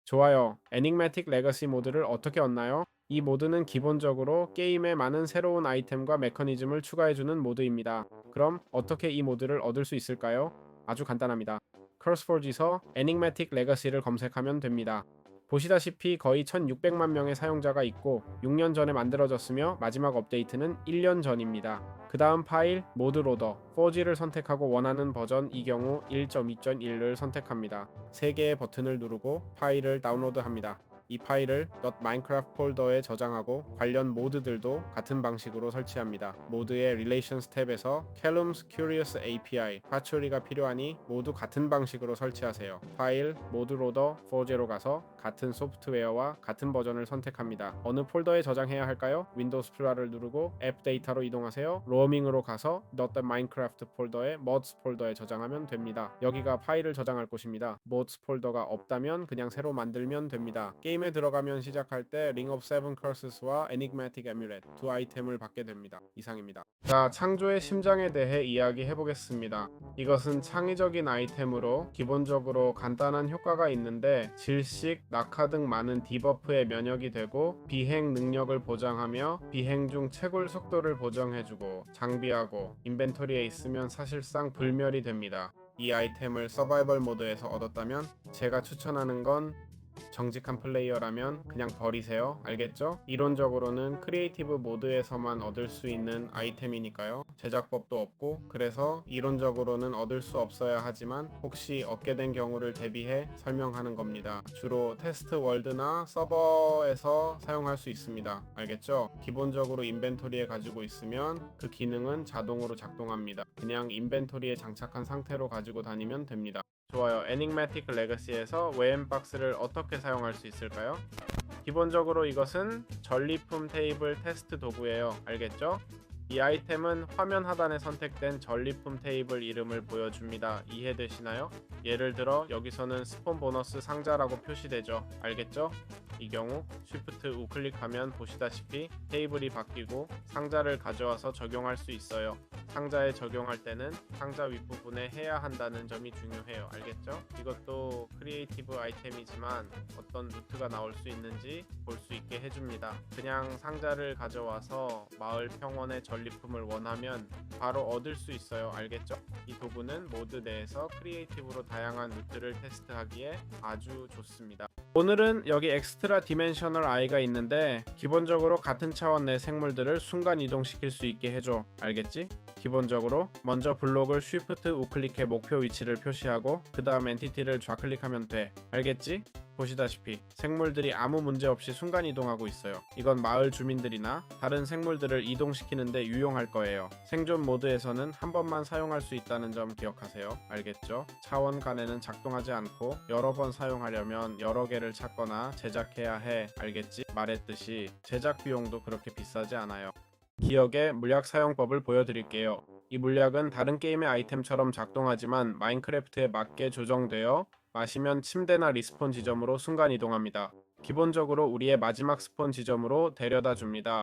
좋아요. 애닉매틱 레거시 모드를 어떻게 얻나요? 이 모드는 기본적으로 게임에 많은 새로운 아이템과 메커니즘을 추가해주는 모드입니다. 그럼 어떻게 이 모드를 얻을 수 있을까요? 아주 간단합니다. 크로스포지에서 애닉매틱 레거시를 검색하면 됩니다. 보시다시피 거의 1600만 명의 사용자가 있고 6년 전에 만들어졌으며 마지막 업데이트는 1년 전입니다. 그 다음 파일 모드 로더 4G를 선택하고 원하는 버전 이 경우 1.2.1을 선택합니다. 3개의 버튼을 누르고 파일을 다운로드합니다. 이 파일을 .minecraft 폴더에 저장하고 관련 모드들도 같은 방식으로 설치합니다. 모드의 Relations 탭에서 Calum's Curious API, 파초리가 필요하니 모두 같은 방식으로 설치하세요. 파일, 모드 로더 4제로 가서 같은 소프트웨어와 같은 버전을 선택합니다. 어느 폴더에 저장해야 할까요? 윈도우 스플라를 누르고 앱 데이터로 이동하세요. 로밍으로 가서 .minecraft 폴더에 mods 폴더에 저장하면 됩니다. 여기가 파일을 저장할 곳입니다. mods 폴더가 없다면 그냥 새로 만들면 됩니다. 게임에 들어가면 시작할 때 Ring of Seven Curses와 Enigmatic Amulet 두 아이템을 받게 됩니다. 이상입니다. 자, 창조의 심장에 대해 이야기해 보겠습니다. 이것은 창의적인 아이템으로 기본적으로 간단한 효과가 있는데 질식, 낙하 등 많은 디버프에 면역이 되고 비행 능력을 보장하며 비행 중 채굴 속도를 보정해주고 장비하고 인벤토리에 있으면 사실상 불멸이 됩니다. 이 아이템을 서바이벌 모드에서 얻었다면 제가 추천하는 건 정직한 플레이어라면 그냥 버리세요. 알겠죠? 이론적으로는 크리에이티브 모드에서만 얻을 수 있는 아이템이니까요. 제작법도 없고 그래서 이론적으로는 얻을 수 없어야 하지만 혹시 얻게 된 경우를 대비해 설명하는 겁니다. 주로 테스트 월드나 서버에서 사용할 수 있습니다. 알겠죠? 기본적으로 인벤토리에 가지고 있으면 그 기능은 자동으로 작동합니다. 그냥 인벤토리에 장착한 상태로 가지고 다니면 됩니다. 좋아요. 애닉매틱 레거시에서 웨엠박스를 어떻게 사용할 수 있을까요? 기본적으로 이것은 전리품 테이블 테스트 도구예요. 알겠죠? 이 아이템은 화면 하단에 선택된 전리품 테이블 이름을 보여줍니다. 이해되시나요? 예를 들어 여기서는 스폰 보너스 상자라고 표시되죠. 알겠죠? 이 경우 Shift 우클릭하면 보시다시피 테이블이 바뀌고 상자를 가져와서 적용할 수 있어요. 상자에 적용할 때는 상자 윗부분에 해야 한다는 점이 중요해요. 알겠죠? 이것도 크리에이티브 아이템이지만 어떤 루트가 나올 수 있는지 볼 수 있게 해줍니다. 그냥 상자를 가져와서 마을 평원의 전리품을 원하면 바로 얻을 수 있어요. 알겠죠? 이 도구는 모드 내에서 크리에이티브로 다양한 루트를 테스트하기에 아주 좋습니다. 오늘은 여기 엑스트라 디멘셔널 아이가 있는데 기본적으로 같은 차원 내 생물들을 순간 이동시킬 수 있게 해줘. 알겠지? 기본적으로 먼저 블록을 쉬프트 우클릭해 목표 위치를 표시하고 그 다음 엔티티를 좌클릭하면 돼. 알겠지? 보시다시피 생물들이 아무 문제 없이 순간 이동하고 있어요. 이건 마을 주민들이나 다른 생물들을 이동시키는데 유용할 거예요. 생존 모드에서는 한 번만 사용할 수 있다는 점 기억하세요. 알겠죠? 차원 간에는 작동하지 않고 여러 번 사용하려면 여러 개를 찾거나 제작해야 해. 알겠지? 말했듯이 제작 비용도 그렇게 비싸지 않아요. 기억의 물약 사용법을 보여드릴게요. 이 물약은 다른 게임의 아이템처럼 작동하지만 마인크래프트에 맞게 조정되어 마시면 침대나 리스폰 지점으로 순간 이동합니다. 기본적으로 우리의 마지막 스폰 지점으로 데려다 줍니다.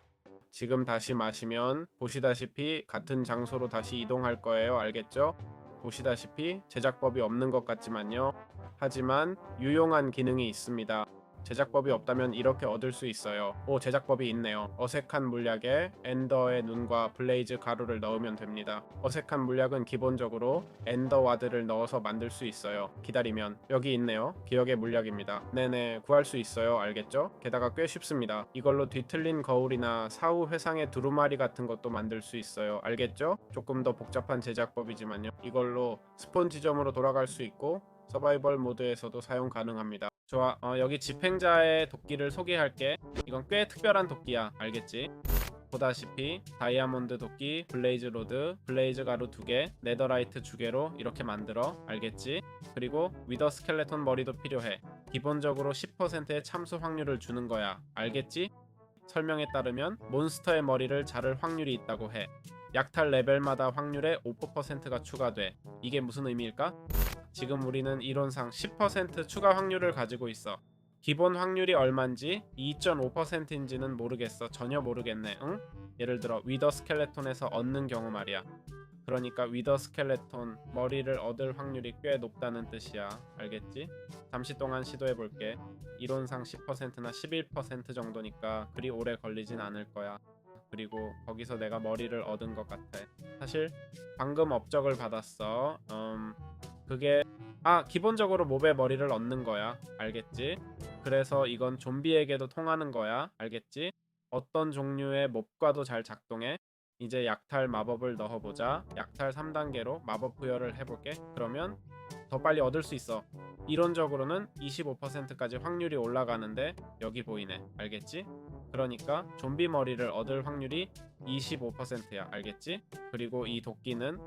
지금 다시 마시면 보시다시피 같은 장소로 다시 이동할 거예요. 알겠죠? 보시다시피 제작법이 없는 것 같지만요. 하지만 유용한 기능이 있습니다. 제작법이 없다면 이렇게 얻을 수 있어요. 오, 제작법이 있네요. 어색한 물약에 엔더의 눈과 블레이즈 가루를 넣으면 됩니다. 어색한 물약은 기본적으로 엔더 와드를 넣어서 만들 수 있어요. 기다리면 여기 있네요. 기억의 물약입니다. 네네, 구할 수 있어요. 알겠죠? 게다가 꽤 쉽습니다. 이걸로 뒤틀린 거울이나 사후 회상의 두루마리 같은 것도 만들 수 있어요. 알겠죠? 조금 더 복잡한 제작법이지만요. 이걸로 스폰 지점으로 돌아갈 수 있고 서바이벌 모드에서도 사용 가능합니다. 좋아, 여기 집행자의 도끼를 소개할게. 이건 꽤 특별한 도끼야. 알겠지? 보다시피 다이아몬드 도끼, 블레이즈 로드, 블레이즈 가루 2개, 네더라이트 2개로 이렇게 만들어. 알겠지? 그리고 위더 스켈레톤 머리도 필요해. 기본적으로 10%의 참수 확률을 주는 거야. 알겠지? 설명에 따르면 몬스터의 머리를 자를 확률이 있다고 해. 약탈 레벨마다 확률에 5%가 추가돼. 이게 무슨 의미일까? 지금 우리는 이론상 10% 추가 확률을 가지고 있어. 기본 확률이 얼만지 2.5%인지는 모르겠어. 전혀 모르겠네. 응? 예를 들어 위더 스켈레톤에서 얻는 경우 말이야. 그러니까 위더 스켈레톤, 머리를 얻을 확률이 꽤 높다는 뜻이야. 알겠지? 잠시 동안 시도해 볼게. 이론상 10%나 11% 정도니까 그리 오래 걸리진 않을 거야. 그리고 거기서 내가 머리를 얻은 것 같아. 사실 방금 업적을 받았어. 그게 기본적으로 몹의 머리를 얻는 거야. 알겠지? 그래서 이건 좀비에게도 통하는 거야. 알겠지? 어떤 종류의 몹과도 잘 작동해. 이제 약탈 마법을 넣어보자. 약탈 3단계로 마법 부여를 해볼게. 그러면 더 빨리 얻을 수 있어. 이론적으로는 25%까지 확률이 올라가는데 여기 보이네. 알겠지? 그러니까 좀비 머리를 얻을 확률이 25%야. 알겠지? 그리고 이 도끼는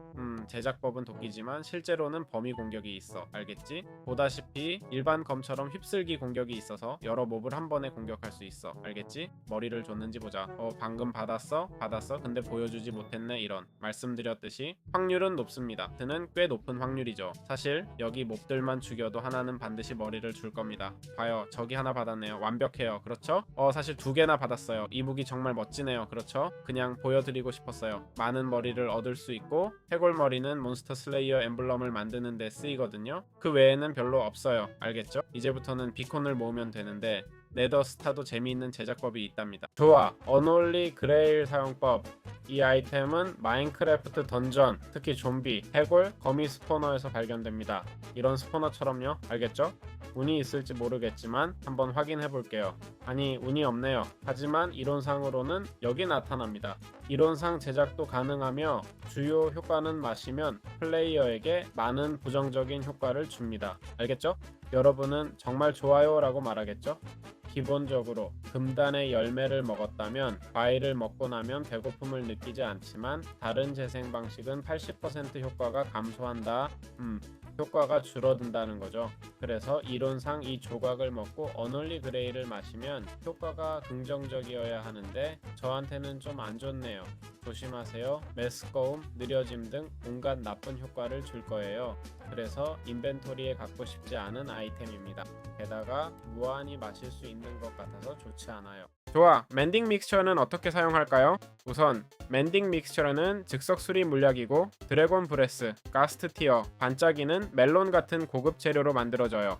제작법은 도끼지만 실제로는 범위 공격이 있어. 알겠지? 보다시피 일반 검처럼 휩쓸기 공격이 있어서 여러 몹을 한 번에 공격할 수 있어. 알겠지? 머리를 줬는지 보자. 방금 받았어? 받았어? 근데 보여주지 못했네. 이런 말씀드렸듯이 확률은 높습니다. 그는 꽤 높은 확률이죠. 사실 여기 몹들만 죽여도 하나는 반드시 머리를 줄 겁니다. 봐요. 저기 하나 받았네요. 완벽해요. 그렇죠? 사실 두 개나 받았어요. 이 무기 정말 멋지네요. 그렇죠? 그냥 보여드리고 싶었어요. 많은 머리를 얻을 수 있고 해골머리는 몬스터 슬레이어 엠블럼을 만드는 데 쓰이거든요. 그 외에는 별로 없어요. 알겠죠? 이제부터는 비콘을 모으면 되는데 네더스타도 재미있는 제작법이 있답니다. 좋아. 어놀리 그레일 사용법. 이 아이템은 마인크래프트 던전, 특히 좀비, 해골, 거미 스포너에서 발견됩니다. 이런 스포너처럼요. 알겠죠? 운이 있을지 모르겠지만 한번 확인해 볼게요. 아니, 운이 없네요. 하지만 이론상으로는 여기 나타납니다. 이론상 제작도 가능하며 주요 효과는 마시면 플레이어에게 많은 부정적인 효과를 줍니다. 알겠죠? 여러분은 정말 좋아요 라고 말하겠죠? 기본적으로 금단의 열매를 먹었다면 과일을 먹고 나면 배고픔을 느끼지 않지만 다른 재생 방식은 80% 효과가 감소한다. 효과가 줄어든다는 거죠. 그래서 이론상 이 조각을 먹고 어널리 그레이를 마시면 효과가 긍정적이어야 하는데 저한테는 좀 안 좋네요. 조심하세요. 메스꺼움, 느려짐 등 온갖 나쁜 효과를 줄 거예요. 그래서 인벤토리에 갖고 싶지 않은 아이템입니다. 게다가 무한히 마실 수 있는 것 같아서 좋지 않아요. 좋아. 멘딩 믹스처는 어떻게 사용할까요? 우선 멘딩 믹스처는 즉석 수리 물약이고 드래곤 브레스, 가스트 티어, 반짝이는 멜론 같은 고급 재료로 만들어져요.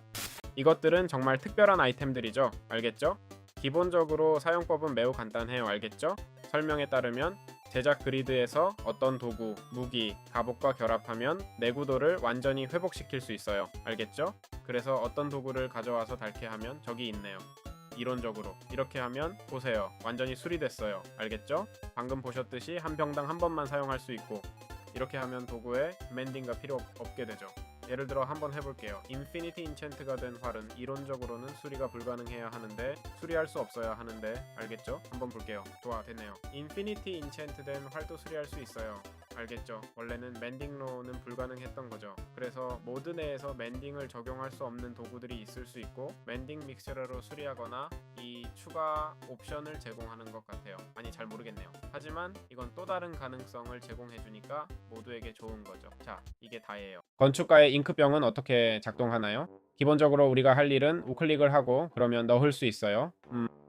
이것들은 정말 특별한 아이템들이죠. 알겠죠? 기본적으로 사용법은 매우 간단해요. 알겠죠? 설명에 따르면 제작 그리드에서 어떤 도구, 무기, 갑옷과 결합하면 내구도를 완전히 회복시킬 수 있어요. 알겠죠? 그래서 어떤 도구를 가져와서 닳게 하면 저기 있네요. 이론적으로 이렇게 하면 보세요. 완전히 수리됐어요. 알겠죠? 방금 보셨듯이 한 병당 한 번만 사용할 수 있고 이렇게 하면 도구에 멘딩가 필요 없게 되죠. 예를 들어 한번 해볼게요. 인피니티 인챈트가 된 활은 이론적으로는 수리가 불가능해야 하는데 수리할 수 없어야 하는데 알겠죠? 한번 볼게요. 좋아, 됐네요. 인피니티 인챈트 된 활도 수리할 수 있어요. 알겠죠? 원래는 멘딩로는 불가능했던 거죠. 그래서 모드 내에서 멘딩을 적용할 수 없는 도구들이 있을 수 있고 멘딩 믹서로 수리하거나 이 추가 옵션을 제공하는 것 같아요. 아니, 잘 모르겠네요. 하지만 이건 또 다른 가능성을 제공해주니까 모두에게 좋은 거죠. 자, 이게 다예요. 건축가의 잉크병은 어떻게 작동하나요? 기본적으로 우리가 할 일은 우클릭을 하고 그러면 넣을 수 있어요.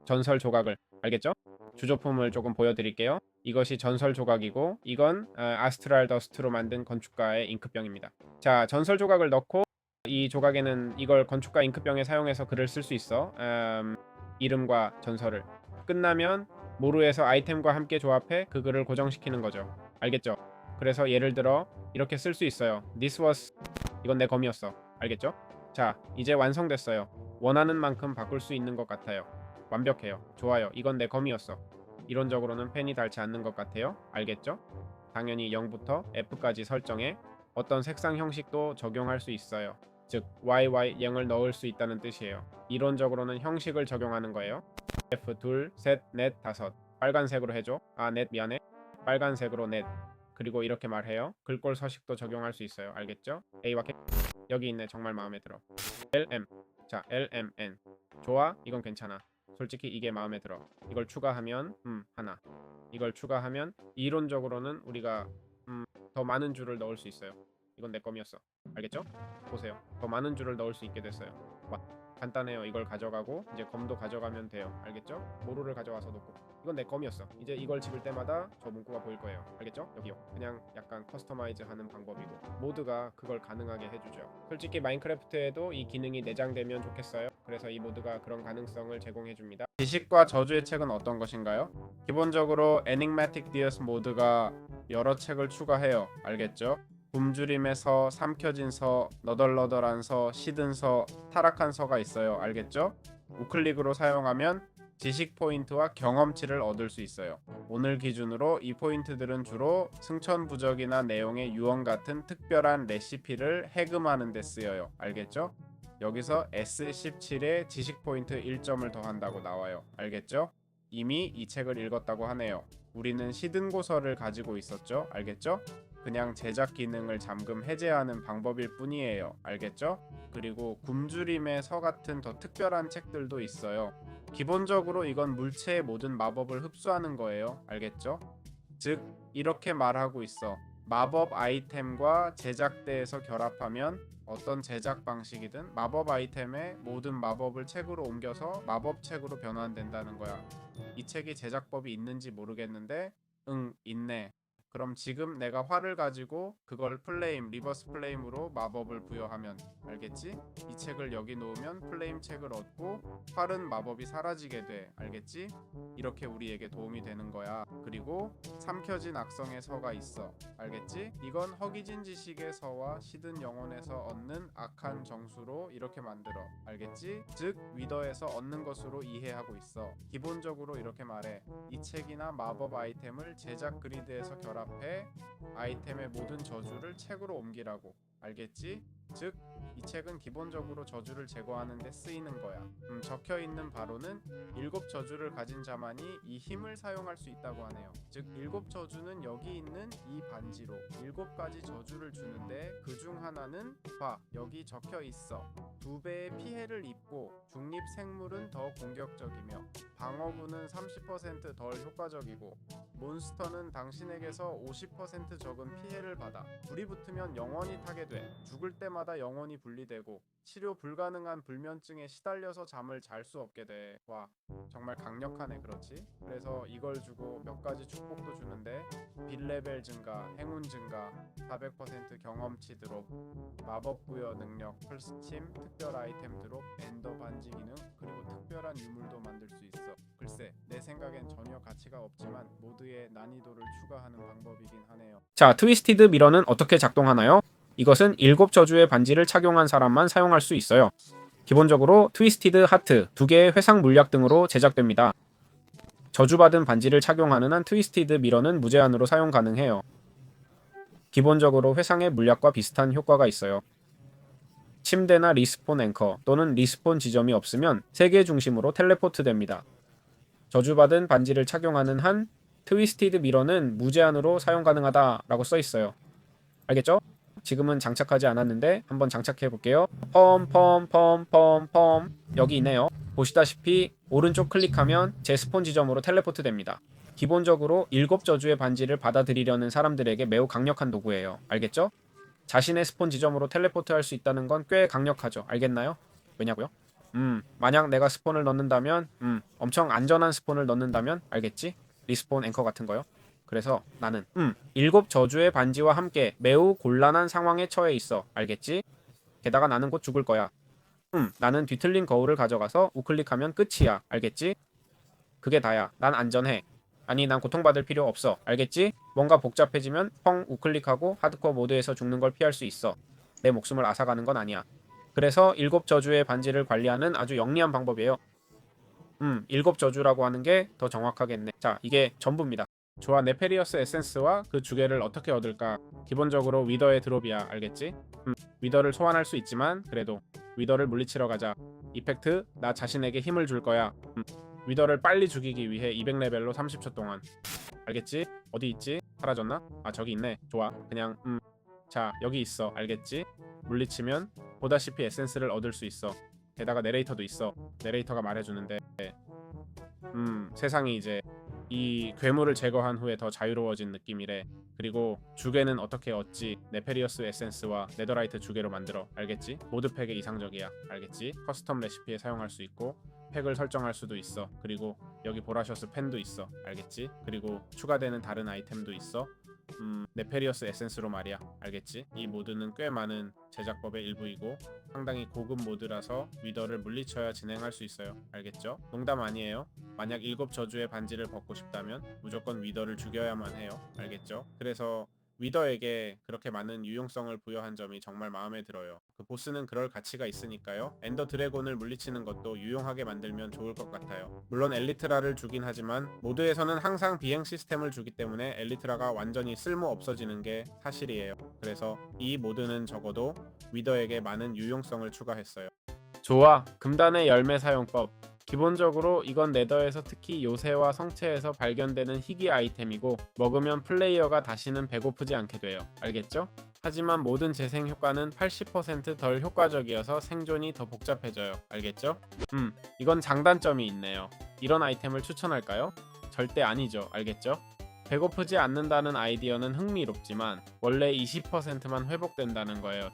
전설 조각을. 알겠죠? 주조품을 조금 보여드릴게요. 이것이 전설 조각이고 이건 아스트랄 더스트로 만든 건축가의 잉크병입니다. 자, 전설 조각을 넣고 이 조각에는 이걸 건축가 잉크병에 사용해서 글을 쓸 수 있어. 이름과 전설을. 끝나면 모루에서 아이템과 함께 조합해 그 글을 고정시키는 거죠. 알겠죠? 그래서 예를 들어 이렇게 쓸 수 있어요. This was 이건 내 검이었어. 알겠죠? 자, 이제 완성됐어요. 원하는 만큼 바꿀 수 있는 것 같아요. 완벽해요. 좋아요. 이건 내 검이었어. 이론적으로는 펜이 닳지 않는 것 같아요. 알겠죠? 당연히 0부터 F까지 설정해 어떤 색상 형식도 적용할 수 있어요. 즉 YY 0을 넣을 수 있다는 뜻이에요. 이론적으로는 형식을 적용하는 거예요. F 둘, 셋, 넷, 다섯. 빨간색으로 해줘. 넷 미안해. 빨간색으로 넷. 그리고 이렇게 말해요. 글꼴 서식도 적용할 수 있어요. 알겠죠? A와 K. 여기 있네. 정말 마음에 들어. LM. 자, LMN. 좋아. 이건 괜찮아. 솔직히 이게 마음에 들어. 이걸 추가하면 하나. 이걸 추가하면 이론적으로는 우리가 더 많은 줄을 넣을 수 있어요. 이건 내 검이었어. 알겠죠? 보세요. 더 많은 줄을 넣을 수 있게 됐어요. 와. 간단해요. 이걸 가져가고 이제 검도 가져가면 돼요. 알겠죠? 모루를 가져와서 놓고 이건 내 검이었어. 이제 이걸 집을 때마다 저 문구가 보일 거예요. 알겠죠? 여기요. 그냥 약간 커스터마이즈 하는 방법이고 모드가 그걸 가능하게 해주죠. 솔직히 마인크래프트에도 이 기능이 내장되면 좋겠어요. 그래서 이 모드가 그런 가능성을 제공해줍니다. 지식과 저주의 책은 어떤 것인가요? 기본적으로 애닉매틱 디어스 모드가 여러 책을 추가해요. 알겠죠? 굶주림의 서, 삼켜진 서, 너덜너덜한 서, 시든 서, 타락한 서가 있어요. 알겠죠? 우클릭으로 사용하면 지식 포인트와 경험치를 얻을 수 있어요. 오늘 기준으로 이 포인트들은 주로 승천 부적이나 내용의 유언 같은 특별한 레시피를 해금하는 데 쓰여요. 알겠죠? 여기서 S17에 지식 포인트 1점을 더한다고 나와요. 알겠죠? 이미 이 책을 읽었다고 하네요. 우리는 시든 고서를 가지고 있었죠. 알겠죠? 그냥 제작 기능을 잠금 해제하는 방법일 뿐이에요. 알겠죠? 그리고 굶주림의 서 같은 더 특별한 책들도 있어요. 기본적으로 이건 물체의 모든 마법을 흡수하는 거예요. 알겠죠? 즉 이렇게 말하고 있어. 마법 아이템과 제작대에서 결합하면 어떤 제작 방식이든 마법 아이템의 모든 마법을 책으로 옮겨서 마법 책으로 변환된다는 거야. 이 책이 제작법이 있는지 모르겠는데 응, 있네. 그럼 지금 내가 활을 가지고 그걸 플레임, 리버스 플레임으로 마법을 부여하면 알겠지? 이 책을 여기 놓으면 플레임 책을 얻고 활은 마법이 사라지게 돼. 알겠지? 이렇게 우리에게 도움이 되는 거야. 그리고 삼켜진 악성의 서가 있어. 알겠지? 이건 허기진 지식의 서와 시든 영혼에서 얻는 악한 정수로 이렇게 만들어. 알겠지? 즉 위더에서 얻는 것으로 이해하고 있어. 기본적으로 이렇게 말해. 이 책이나 마법 아이템을 제작 그리드에서 결합해 아이템의 모든 저주를 책으로 옮기라고. 알겠지? 즉 이 책은 기본적으로 저주를 제거하는 데 쓰이는 거야. 적혀있는 바로는 7 저주를 가진 자만이 이 힘을 사용할 수 있다고 하네요. 즉 7 저주는 여기 있는 이 반지로 7가지 저주를 주는데 그 중 하나는 봐, 여기 적혀있어. 2배의 피해를 입고 중립 생물은 더 공격적이며 방어구는 30% 덜 효과적이고 몬스터는 당신에게서 50% 적은 피해를 받아. 불이 붙으면 영원히 타게 돼. 죽을 때마다 영혼이 분리되고 치료 불가능한 불면증에 시달려서 잠을 잘 수 없게 돼. 와, 정말 강력하네. 그렇지? 그래서 이걸 주고 몇 가지 축복도 주는데 빌레벨 증가, 행운 증가, 400% 경험치 드롭, 마법 부여 능력, 풀스팀, 특별 아이템 드롭, 엔더 반지 기능, 그리고 특별한 유물도 만들 수 있어. 글쎄, 내 생각엔 전혀 가치가 없지만 모드에 난이도를 추가하는 방법이긴 하네요. 자, 트위스티드 미러는 어떻게 작동하나요? 이것은 7 저주의 반지를 착용한 사람만 사용할 수 있어요. 기본적으로 트위스티드 하트, 2개의 회상 물약 등으로 제작됩니다. 저주받은 반지를 착용하는 한 트위스티드 미러는 무제한으로 사용 가능해요. 기본적으로 회상의 물약과 비슷한 효과가 있어요. 침대나 리스폰 앵커 또는 리스폰 지점이 없으면 세계 중심으로 텔레포트 됩니다. 저주받은 반지를 착용하는 한 트위스티드 미러는 무제한으로 사용 가능하다라고 써있어요. 알겠죠? 지금은 장착하지 않았는데 한번 장착해 볼게요. 펌 여기 있네요. 보시다시피 오른쪽 클릭하면 제 스폰 지점으로 텔레포트 됩니다. 기본적으로 7 저주의 반지를 받아들이려는 사람들에게 매우 강력한 도구예요. 알겠죠? 자신의 스폰 지점으로 텔레포트 할 수 있다는 건 꽤 강력하죠. 알겠나요? 왜냐고요? 만약 내가 스폰을 넣는다면 엄청 안전한 스폰을 넣는다면 알겠지? 리스폰 앵커 같은 거요. 그래서 나는 7 저주의 반지와 함께 매우 곤란한 상황에 처해 있어. 알겠지? 게다가 나는 곧 죽을 거야. 나는 뒤틀린 거울을 가져가서 우클릭하면 끝이야. 알겠지? 그게 다야. 난 안전해. 아니, 난 고통받을 필요 없어. 알겠지? 뭔가 복잡해지면 펑 우클릭하고 하드코어 모드에서 죽는 걸 피할 수 있어. 내 목숨을 앗아가는 건 아니야. 그래서 7 저주의 반지를 관리하는 아주 영리한 방법이에요. 7 저주라고 하는 게 더 정확하겠네. 자, 이게 전부입니다. 좋아, 네페리어스 에센스와 그 주개를 어떻게 얻을까? 기본적으로 위더의 드롭이야. 알겠지? 위더를 소환할 수 있지만 그래도 위더를 물리치러 가자. 이펙트, 나 자신에게 힘을 줄 거야. 위더를 빨리 죽이기 위해 200레벨로 30초 동안. 알겠지? 어디 있지? 사라졌나? 아, 저기 있네. 좋아. 그냥 자, 여기 있어. 알겠지? 물리치면 보다시피 에센스를 얻을 수 있어. 게다가 내레이터도 있어. 내레이터가 말해주는데 세상이 이제 이 괴물을 제거한 후에 더 자유로워진 느낌이래. 그리고 주개는 어떻게 얻지? 네페리어스 에센스와 네더라이트 주개로 만들어. 알겠지? 모드 팩에 이상적이야. 알겠지? 커스텀 레시피에 사용할 수 있고 팩을 설정할 수도 있어. 그리고 여기 보라셔스 펜도 있어. 알겠지? 그리고 추가되는 다른 아이템도 있어. 네페리어스 에센스로 말이야. 알겠지? 이 모드는 꽤 많은 제작법의 일부이고 상당히 고급 모드라서 위더를 물리쳐야 진행할 수 있어요. 알겠죠? 농담 아니에요. 만약 7저주의 반지를 벗고 싶다면 무조건 위더를 죽여야만 해요. 알겠죠? 그래서 위더에게 그렇게 많은 유용성을 부여한 점이 정말 마음에 들어요. 그 보스는 그럴 가치가 있으니까요. 엔더 드래곤을 물리치는 것도 유용하게 만들면 좋을 것 같아요. 물론 엘리트라를 주긴 하지만 모드에서는 항상 비행 시스템을 주기 때문에 엘리트라가 완전히 쓸모 없어지는 게 사실이에요. 그래서 이 모드는 적어도 위더에게 많은 유용성을 추가했어요. 좋아. 금단의 열매 사용법. 기본적으로 이건 네더에서 특히 요새와 성체에서 발견되는 희귀 아이템이고 먹으면 플레이어가 다시는 배고프지 않게 돼요. 알겠죠? 하지만 모든 재생 효과는 80%덜 효과적이어서 생존이 더 복잡해져요. 알겠죠? 이건 장단점이 있네요. 이런 아이템을 추천할까요? 절대 아니죠. 알겠죠? 배고프지 않는다는 아이디어는 흥미롭지만 원래 20%만 회복된다는 거예요.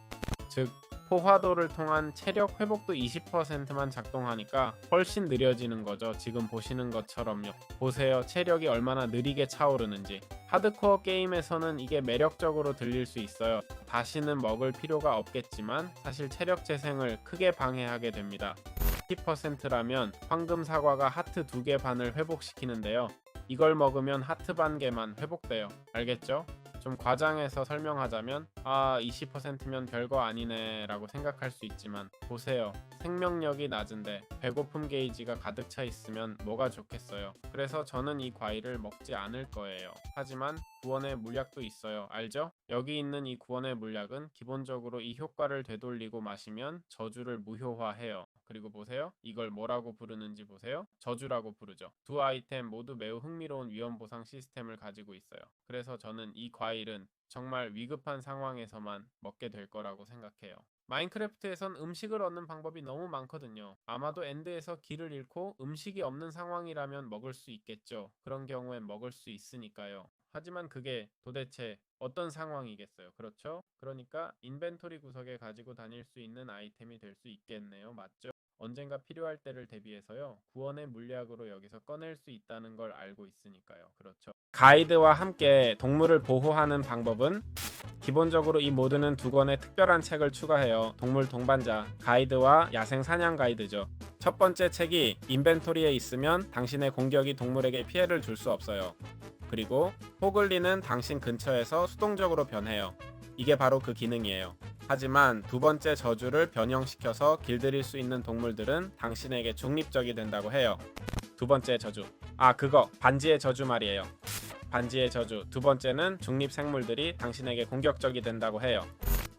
즉 포화도를 통한 체력 회복도 20%만 작동하니까 훨씬 느려지는 거죠. 지금 보시는 것처럼요. 보세요. 체력이 얼마나 느리게 차오르는지. 하드코어 게임에서는 이게 매력적으로 들릴 수 있어요. 다시는 먹을 필요가 없겠지만 사실 체력 재생을 크게 방해하게 됩니다. 10%라면 황금 사과가 하트 2개 반을 회복시키는데요. 이걸 먹으면 하트 반 개만 회복돼요. 알겠죠? 좀 과장해서 설명하자면 20%면 별거 아니네 라고 생각할 수 있지만 보세요. 생명력이 낮은데 배고픔 게이지가 가득 차 있으면 뭐가 좋겠어요. 그래서 저는 이 과일을 먹지 않을 거예요. 하지만 구원의 물약도 있어요. 알죠? 여기 있는 이 구원의 물약은 기본적으로 이 효과를 되돌리고 마시면 저주를 무효화해요. 그리고 보세요. 이걸 뭐라고 부르는지 보세요. 저주라고 부르죠. 두 아이템 모두 매우 흥미로운 위험 보상 시스템을 가지고 있어요. 그래서 저는 이 과일은 정말 위급한 상황에서만 먹게 될 거라고 생각해요. 마인크래프트에선 음식을 얻는 방법이 너무 많거든요. 아마도 엔드에서 길을 잃고 음식이 없는 상황이라면 먹을 수 있겠죠. 그런 경우엔 먹을 수 있으니까요. 하지만 그게 도대체 어떤 상황이겠어요? 그렇죠? 그러니까 인벤토리 구석에 가지고 다닐 수 있는 아이템이 될 수 있겠네요. 맞죠? 언젠가 필요할 때를 대비해서요. 구원의 물약으로 여기서 꺼낼 수 있다는 걸 알고 있으니까요. 그렇죠? 가이드와 함께 동물을 보호하는 방법은 기본적으로 이 모드는 2권의 특별한 책을 추가해요. 동물 동반자, 가이드와 야생 사냥 가이드죠. 첫 번째 책이 인벤토리에 있으면 당신의 공격이 동물에게 피해를 줄 수 없어요. 그리고 호글리는 당신 근처에서 수동적으로 변해요. 이게 바로 그 기능이에요. 하지만 두 번째 저주를 변형시켜서 길들일 수 있는 동물들은 당신에게 중립적이 된다고 해요. 두 번째 저주. 그거 반지의 저주 말이에요. 반지의 저주. 두 번째는 중립 생물들이 당신에게 공격적이 된다고 해요.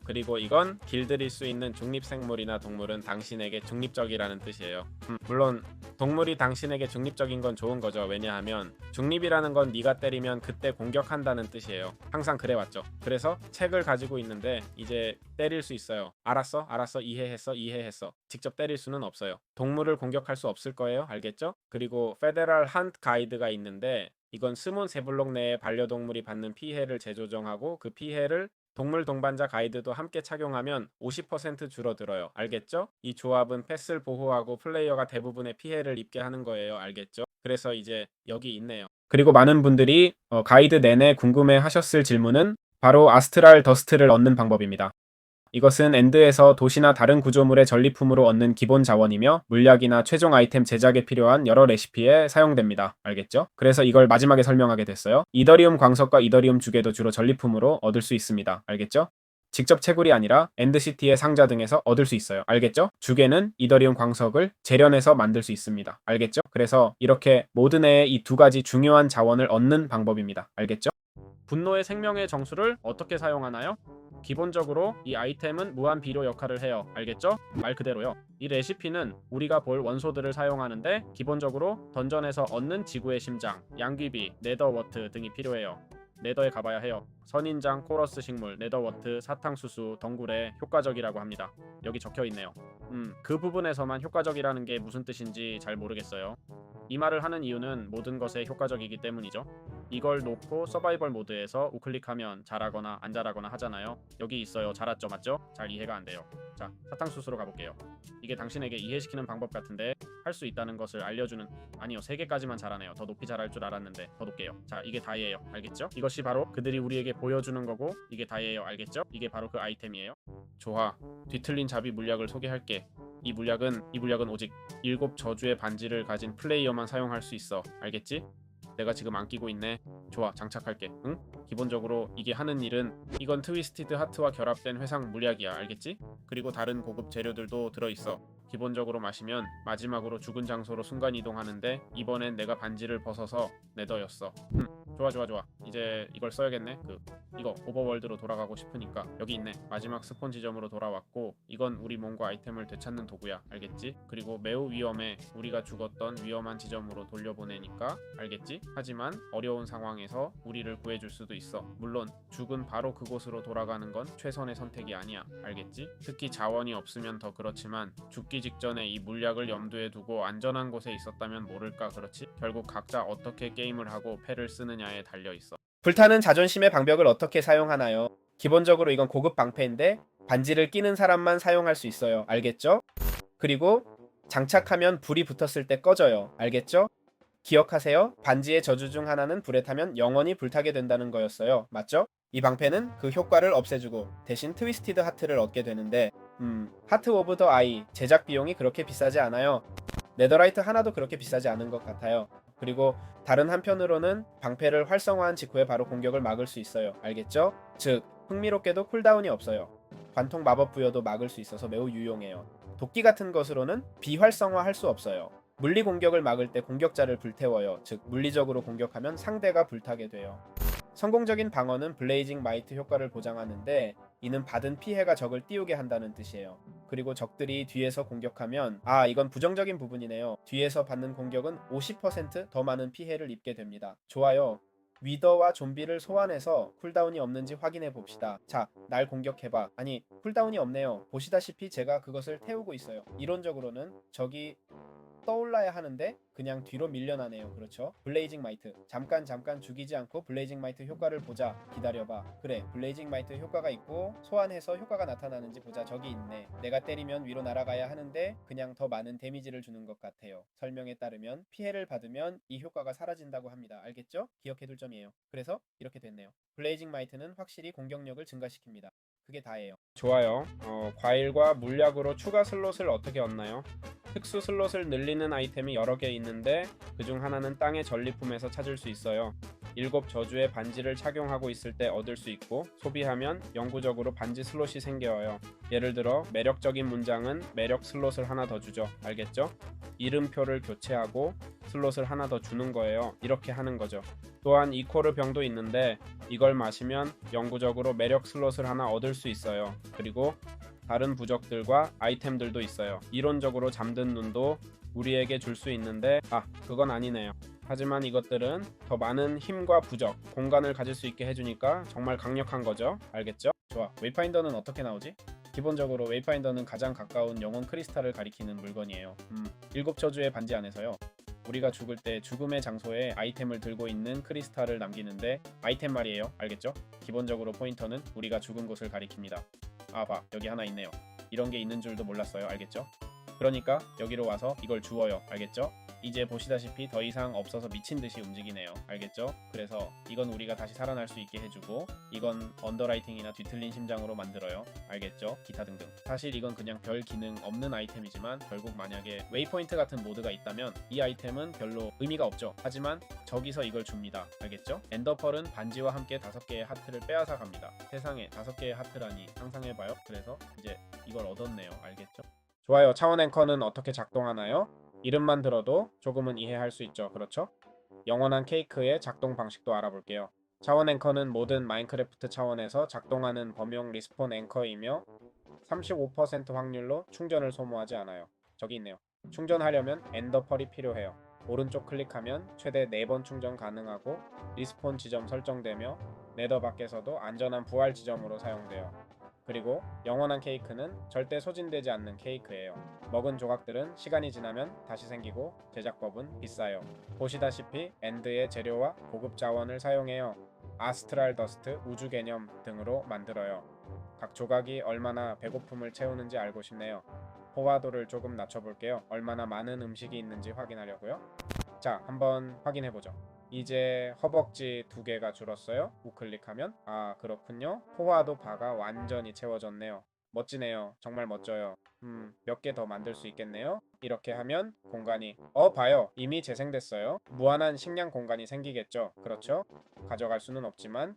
그리고 이건 길들일 수 있는 중립 생물이나 동물은 당신에게 중립적이라는 뜻이에요. 물론 동물이 당신에게 중립적인 건 좋은 거죠. 왜냐하면 중립이라는 건 네가 때리면 그때 공격한다는 뜻이에요. 항상 그래왔죠. 그래서 책을 가지고 있는데 이제 때릴 수 있어요. 알았어? 이해했어. 직접 때릴 수는 없어요. 동물을 공격할 수 없을 거예요. 알겠죠? 그리고 페데럴 헌트 가이드가 있는데 이건 스몬 세블록 내에 반려동물이 받는 피해를 재조정하고 그 피해를 동물 동반자 가이드도 함께 착용하면 50% 줄어들어요. 알겠죠? 이 조합은 패스를 보호하고 플레이어가 대부분의 피해를 입게 하는 거예요. 알겠죠? 그래서 이제 여기 있네요. 그리고 많은 분들이 가이드 내내 궁금해 하셨을 질문은 바로 아스트랄 더스트를 얻는 방법입니다. 이것은 엔드에서 도시나 다른 구조물의 전리품으로 얻는 기본 자원이며 물약이나 최종 아이템 제작에 필요한 여러 레시피에 사용됩니다. 알겠죠? 그래서 이걸 마지막에 설명하게 됐어요. 이더리움 광석과 이더리움 주개도 주로 전리품으로 얻을 수 있습니다. 알겠죠? 직접 채굴이 아니라 엔드시티의 상자 등에서 얻을 수 있어요. 알겠죠? 주개는 이더리움 광석을 재련해서 만들 수 있습니다. 알겠죠? 그래서 이렇게 모드 내에 이 두 가지 중요한 자원을 얻는 방법입니다. 알겠죠? 분노의 생명의 정수를 어떻게 사용하나요? 기본적으로 이 아이템은 무한 비료 역할을 해요. 알겠죠? 말 그대로요. 이 레시피는 우리가 볼 원소들을 사용하는데 기본적으로 던전에서 얻는 지구의 심장, 양귀비, 네더워트 등이 필요해요. 네더에 가봐야 해요. 선인장, 코러스 식물, 네더워트, 사탕수수, 덩굴에 효과적이라고 합니다. 여기 적혀있네요. 그 부분에서만 효과적이라는 게 무슨 뜻인지 잘 모르겠어요. 이 말을 하는 이유는 모든 것에 효과적이기 때문이죠. 이걸 놓고 서바이벌 모드에서 우클릭하면 잘하거나 안 잘하거나 하잖아요. 여기 있어요. 잘했죠, 맞죠? 잘 이해가 안 돼요. 자, 사탕수수로 가볼게요. 이게 당신에게 이해시키는 방법 같은데 할 수 있다는 것을 알려주는, 아니요, 3개까지만 잘하네요. 더 높이 잘할 줄 알았는데 더 높게요. 자, 이게 다예요. 알겠죠? 이것이 바로 그들이 우리에게 보여주는 거고 이게 다예요. 알겠죠? 이게 바로 그 아이템이에요. 좋아. 뒤틀린 잡이 물약을 소개할게. 이 물약은 오직 7저주의 반지를 가진 플레이어만 사용할 수 있어. 알겠지? 내가 지금 안 끼고 있네. 좋아, 장착할게. 응? 기본적으로 이게 하는 일은 이건 트위스티드 하트와 결합된 회상 물약이야. 알겠지? 그리고 다른 고급 재료들도 들어있어. 기본적으로 마시면 마지막으로 죽은 장소로 순간 이동하는데 이번엔 내가 반지를 벗어서 네더였어. 좋아. 이제 이걸 써야겠네. 이거 오버월드로 돌아가고 싶으니까 여기 있네. 마지막 스폰 지점으로 돌아왔고 이건 우리 몸과 아이템을 되찾는 도구야. 알겠지? 그리고 매우 위험해. 우리가 죽었던 위험한 지점으로 돌려보내니까. 알겠지? 하지만 어려운 상황에서 우리를 구해줄 수도 있어. 물론 죽은 바로 그곳으로 돌아가는 건 최선의 선택이 아니야. 알겠지? 특히 자원이 없으면 더 그렇지만 죽기 직전에 이 물약을 염두에 두고 안전한 곳에 있었다면 모를까. 그렇지? 결국 각자 어떻게 게임을 하고 패를 쓰느냐에 달려있어. 불타는 자존심의 방벽을 어떻게 사용하나요? 기본적으로 이건 고급 방패인데 반지를 끼는 사람만 사용할 수 있어요. 알겠죠? 그리고 장착하면 불이 붙었을 때 꺼져요. 알겠죠? 기억하세요. 반지의 저주 중 하나는 불에 타면 영원히 불타게 된다는 거였어요. 맞죠? 이 방패는 그 효과를 없애주고 대신 트위스티드 하트를 얻게 되는데 하트 오브 더 아이 제작 비용이 그렇게 비싸지 않아요. 네더라이트 하나도 그렇게 비싸지 않은 것 같아요. 그리고 다른 한편으로는 방패를 활성화한 직후에 바로 공격을 막을 수 있어요. 알겠죠? 즉 흥미롭게도 쿨다운이 없어요. 관통 마법 부여도 막을 수 있어서 매우 유용해요. 도끼 같은 것으로는 비활성화할 수 없어요. 물리 공격을 막을 때 공격자를 불태워요. 즉 물리적으로 공격하면 상대가 불타게 돼요. 성공적인 방어는 블레이징 마이트 효과를 보장하는데 이는 받은 피해가 적을 띄우게 한다는 뜻이에요. 그리고 적들이 뒤에서 공격하면 이건 부정적인 부분이네요. 뒤에서 받는 공격은 50%더 많은 피해를 입게 됩니다. 좋아요. 위더와 좀비를 소환해서 쿨다운이 없는지 확인해 봅시다. 자, 날 공격해봐. 아니, 쿨다운이 없네요. 보시다시피 제가 그것을 태우고 있어요. 이론적으로는 적이 떠올라야 하는데 그냥 뒤로 밀려나네요. 그렇죠? 블레이징 마이트. 잠깐 죽이지 않고 블레이징 마이트 효과를 보자. 기다려봐. 그래, 블레이징 마이트 효과가 있고 소환해서 효과가 나타나는지 보자. 저기 있네. 내가 때리면 위로 날아가야 하는데 그냥 더 많은 데미지를 주는 것 같아요. 설명에 따르면 피해를 받으면 이 효과가 사라진다고 합니다. 알겠죠? 기억해둘 점이에요. 그래서 이렇게 됐네요. 블레이징 마이트는 확실히 공격력을 증가시킵니다. 그게 다예요. 좋아요. 과일과 물약으로 추가 슬롯을 어떻게 얻나요? 특수 슬롯을 늘리는 아이템이 여러 개 있는데 그중 하나는 땅의 전리품에서 찾을 수 있어요. 7저주의 반지를 착용하고 있을 때 얻을 수 있고 소비하면 영구적으로 반지 슬롯이 생겨요. 예를 들어 매력적인 문장은 매력 슬롯을 하나 더 주죠. 알겠죠? 이름표를 교체하고 슬롯을 하나 더 주는 거예요. 이렇게 하는 거죠. 또한 이코르 병도 있는데 이걸 마시면 영구적으로 매력 슬롯을 하나 얻을 수 있어요. 그리고 다른 부적들과 아이템들도 있어요. 이론적으로 잠든 눈도 우리에게 줄 수 있는데 그건 아니네요. 하지만 이것들은 더 많은 힘과 부적, 공간을 가질 수 있게 해주니까 정말 강력한 거죠. 알겠죠? 좋아. 웨이파인더는 어떻게 나오지? 기본적으로 웨이파인더는 가장 가까운 영혼 크리스탈을 가리키는 물건이에요. 7저주의 반지 안에서요. 우리가 죽을 때 죽음의 장소에 아이템을 들고 있는 크리스탈을 남기는데 아이템 말이에요. 알겠죠? 기본적으로 포인터는 우리가 죽은 곳을 가리킵니다. 여기 하나 있네요. 이런 게 있는 줄도 몰랐어요. 알겠죠? 그러니까 여기로 와서 이걸 주워요. 알겠죠? 이제 보시다시피 더 이상 없어서 미친 듯이 움직이네요. 알겠죠? 그래서 이건 우리가 다시 살아날 수 있게 해주고 이건 언더라이팅이나 뒤틀린 심장으로 만들어요. 알겠죠? 기타 등등. 사실 이건 그냥 별 기능 없는 아이템이지만 결국 만약에 웨이포인트 같은 모드가 있다면 이 아이템은 별로 의미가 없죠. 하지만 저기서 이걸 줍니다. 알겠죠? 엔더펄은 반지와 함께 5개의 하트를 빼앗아 갑니다. 세상에 5개의 하트라니 상상해봐요. 그래서 이제 이걸 얻었네요. 알겠죠? 좋아요. 차원 앵커는 어떻게 작동하나요? 이름만 들어도 조금은 이해할 수 있죠. 그렇죠? 영원한 케이크의 작동 방식도 알아볼게요. 차원 앵커는 모든 마인크래프트 차원에서 작동하는 범용 리스폰 앵커이며 35% 확률로 충전을 소모하지 않아요. 저기 있네요. 충전하려면 엔더펄이 필요해요. 오른쪽 클릭하면 최대 4번 충전 가능하고 리스폰 지점 설정되며 네더 밖에서도 안전한 부활 지점으로 사용돼요. 그리고 영원한 케이크는 절대 소진되지 않는 케이크예요. 먹은 조각들은 시간이 지나면 다시 생기고 제작법은 비싸요. 보시다시피 엔드의 재료와 고급 자원을 사용해요. 아스트랄 더스트, 우주 개념 등으로 만들어요. 각 조각이 얼마나 배고픔을 채우는지 알고 싶네요. 포화도를 조금 낮춰볼게요. 얼마나 많은 음식이 있는지 확인하려고요. 자, 한번 확인해보죠. 이제 허벅지 2개가 줄었어요. 우클릭하면 그렇군요. 포화도 바가 완전히 채워졌네요. 멋지네요. 정말 멋져요. 몇 개 더 만들 수 있겠네요. 이렇게 하면 공간이 봐요. 이미 재생됐어요. 무한한 식량 공간이 생기겠죠. 그렇죠? 가져갈 수는 없지만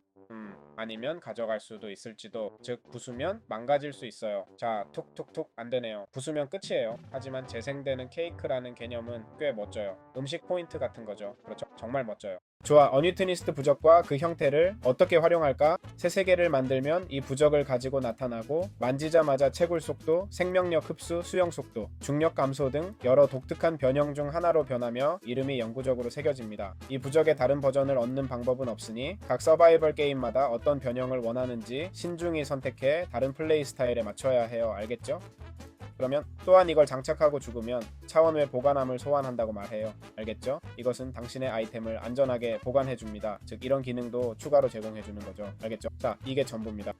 아니면 가져갈 수도 있을지도. 즉 부수면 망가질 수 있어요. 자, 툭툭툭 안 되네요. 부수면 끝이에요. 하지만 재생되는 케이크라는 개념은 꽤 멋져요. 음식 포인트 같은 거죠. 그렇죠? 정말 멋져요. 좋아, 어뉴트니스트 부적과 그 형태를 어떻게 활용할까? 새 세계를 만들면 이 부적을 가지고 나타나고 만지자마자 채굴 속도, 생명력 흡수, 수용 속도, 중력 감소 등 여러 독특한 변형 중 하나로 변하며 이름이 영구적으로 새겨집니다. 이 부적의 다른 버전을 얻는 방법은 없으니 각 서바이벌 게임마다 어떤 변형을 원하는지 신중히 선택해 다른 플레이 스타일에 맞춰야 해요. 알겠죠? 그러면 또한 이걸 장착하고 죽으면 차원 외 보관함을 소환한다고 말해요. 알겠죠? 이것은 당신의 아이템을 안전하게 보관해줍니다. 즉 이런 기능도 추가로 제공해주는 거죠. 알겠죠? 자, 이게 전부입니다.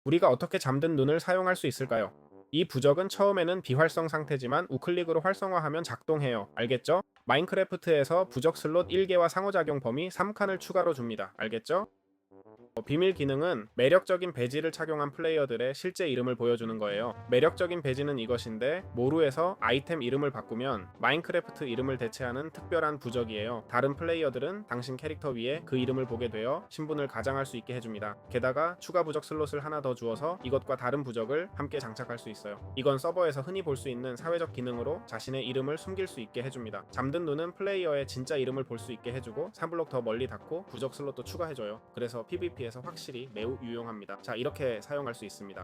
우리가 어떻게 잠든 눈을 사용할 수 있을까요? 이 부적은 처음에는 비활성 상태지만 우클릭으로 활성화하면 작동해요. 알겠죠? 마인크래프트에서 부적 슬롯 1개와 상호작용 범위 3칸을 추가로 줍니다. 알겠죠? 비밀 기능은 매력적인 배지를 착용한 플레이어들의 실제 이름을 보여주는 거예요. 매력적인 배지는 이것인데 모루에서 아이템 이름을 바꾸면 마인크래프트 이름을 대체하는 특별한 부적이에요. 다른 플레이어들은 당신 캐릭터 위에 그 이름을 보게 되어 신분을 가장할 수 있게 해줍니다. 게다가 추가 부적 슬롯을 하나 더 주어서 이것과 다른 부적을 함께 장착할 수 있어요. 이건 서버에서 흔히 볼 수 있는 사회적 기능으로 자신의 이름을 숨길 수 있게 해줍니다. 잠든 눈은 플레이어의 진짜 이름을 볼 수 있게 해주고 3블록 더 멀리 닫고 부적 슬롯도 추가해줘요. 그래서 PVP에서 확실히 매우 유용합니다. 자, 이렇게 사용할 수 있습니다.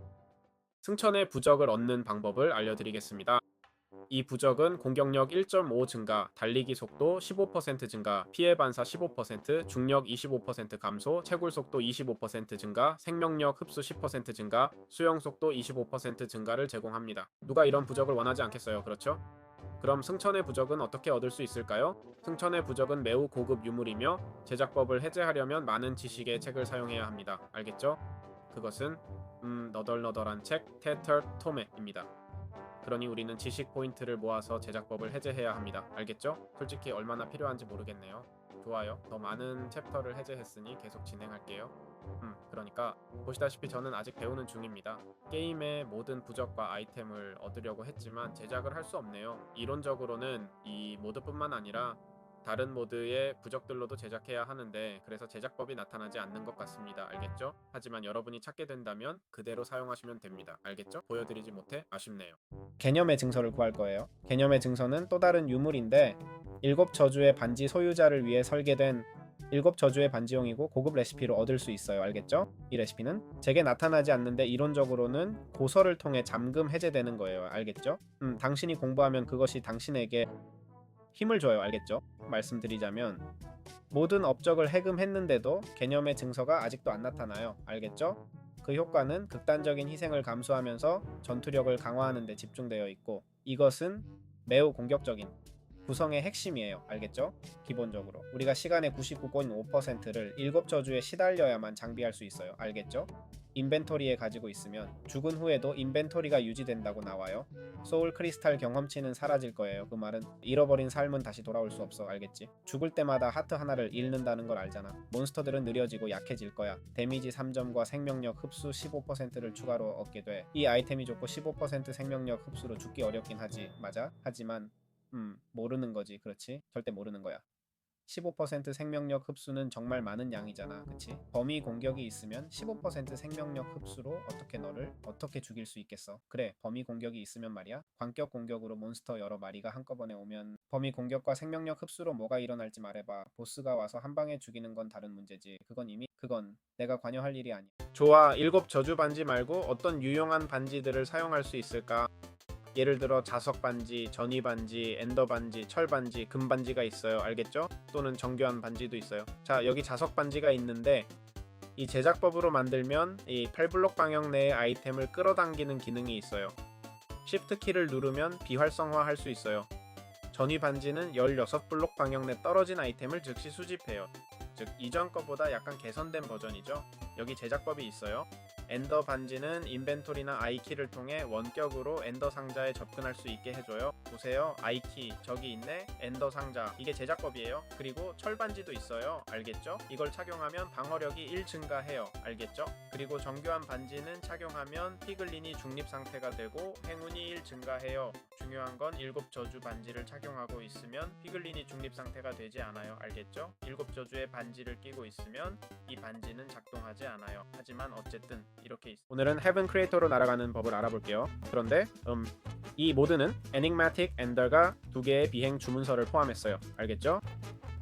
승천의 부적을 얻는 방법을 알려드리겠습니다. 이 부적은 공격력 1.5 증가, 달리기 속도 15% 증가, 피해 반사 15%, 중력 25% 감소, 채굴 속도 25% 증가, 생명력 흡수 10% 증가, 수용 속도 25% 증가를 제공합니다. 누가 이런 부적을 원하지 않겠어요, 그렇죠? 그럼 승천의 부적은 어떻게 얻을 수 있을까요? 승천의 부적은 매우 고급 유물이며 제작법을 해제하려면 많은 지식의 책을 사용해야 합니다. 알겠죠? 그것은 너덜너덜한 책 테터 토메입니다. 그러니 우리는 지식 포인트를 모아서 제작법을 해제해야 합니다. 알겠죠? 솔직히 얼마나 필요한지 모르겠네요. 좋아요. 더 많은 챕터를 해제했으니 계속 진행할게요. 그러니까 보시다시피 저는 아직 배우는 중입니다. 게임의 모든 부적과 아이템을 얻으려고 했지만 제작을 할 수 없네요. 이론적으로는 이 모드뿐만 아니라 다른 모드의 부적들로도 제작해야 하는데 그래서 제작법이 나타나지 않는 것 같습니다. 알겠죠? 하지만 여러분이 찾게 된다면 그대로 사용하시면 됩니다. 알겠죠? 보여드리지 못해 아쉽네요. 개념의 증서를 구할 거예요. 개념의 증서는 또 다른 유물인데 7저주의 반지 소유자를 위해 설계된 7저주의 반지용이고 고급 레시피로 얻을 수 있어요. 알겠죠? 이 레시피는 제게 나타나지 않는데 이론적으로는 고서를 통해 잠금 해제되는 거예요. 알겠죠? 당신이 공부하면 그것이 당신에게 힘을 줘요. 알겠죠? 말씀드리자면 모든 업적을 해금했는데도 개념의 증서가 아직도 안 나타나요. 알겠죠? 그 효과는 극단적인 희생을 감수하면서 전투력을 강화하는 데 집중되어 있고 이것은 매우 공격적인 구성의 핵심이에요. 알겠죠? 기본적으로 우리가 시간의 99.5%를 7저주에 시달려야만 장비할 수 있어요. 알겠죠? 인벤토리에 가지고 있으면 죽은 후에도 인벤토리가 유지된다고 나와요. 소울 크리스탈 경험치는 사라질 거예요. 그 말은 잃어버린 삶은 다시 돌아올 수 없어. 알겠지? 죽을 때마다 하트 하나를 잃는다는 걸 알잖아. 몬스터들은 느려지고 약해질 거야. 데미지 3점과 생명력 흡수 15%를 추가로 얻게 돼. 이 아이템이 좋고 15% 생명력 흡수로 죽기 어렵긴 하지. 맞아? 하지만 모르는 거지. 그렇지? 절대 모르는 거야. 15% 생명력 흡수는 정말 많은 양이잖아. 그치? 범위 공격이 있으면 15% 생명력 흡수로 너를 어떻게 죽일 수 있겠어? 그래, 범위 공격이 있으면 말이야. 광격 공격으로 몬스터 여러 마리가 한꺼번에 오면 범위 공격과 생명력 흡수로 뭐가 일어날지 말해봐. 보스가 와서 한 방에 죽이는 건 다른 문제지. 그건 내가 관여할 일이 아니야. 좋아, 7저주 반지 말고 어떤 유용한 반지들을 사용할 수 있을까? 예를 들어 자석 반지, 전이 반지, 엔더 반지, 철 반지, 금 반지가 있어요. 알겠죠? 또는 정교한 반지도 있어요. 자, 여기 자석 반지가 있는데 이 제작법으로 만들면 이 8블록 방향 내의 아이템을 끌어당기는 기능이 있어요. Shift 키를 누르면 비활성화 할 수 있어요. 전위 반지는 16블록 방향 내 떨어진 아이템을 즉시 수집해요. 즉 이전 거보다 약간 개선된 버전이죠. 여기 제작법이 있어요. 엔더 반지는 인벤토리나 I키를 통해 원격으로 엔더 상자에 접근할 수 있게 해줘요. 보세요. I키 저기 있네. 엔더 상자 이게 제작법이에요. 그리고 철 반지도 있어요. 알겠죠? 이걸 착용하면 방어력이 1 증가해요. 알겠죠? 그리고 정교한 반지는 착용하면 피글린이 중립 상태가 되고 행운이 1 증가해요. 중요한 건 7저주 반지를 착용하고 있으면 피글린이 중립 상태가 되지 않아요. 알겠죠? 7저주의 반지를 끼고 있으면 이 반지는 작동하지 않아요. 하지만 어쨌든 이렇게 있어요. 오늘은 헤븐 크리에이터로 날아가는 법을 알아볼게요. 그런데 이 모드는 Enigmatic Ender가 2개의 비행 주문서를 포함했어요. 알겠죠?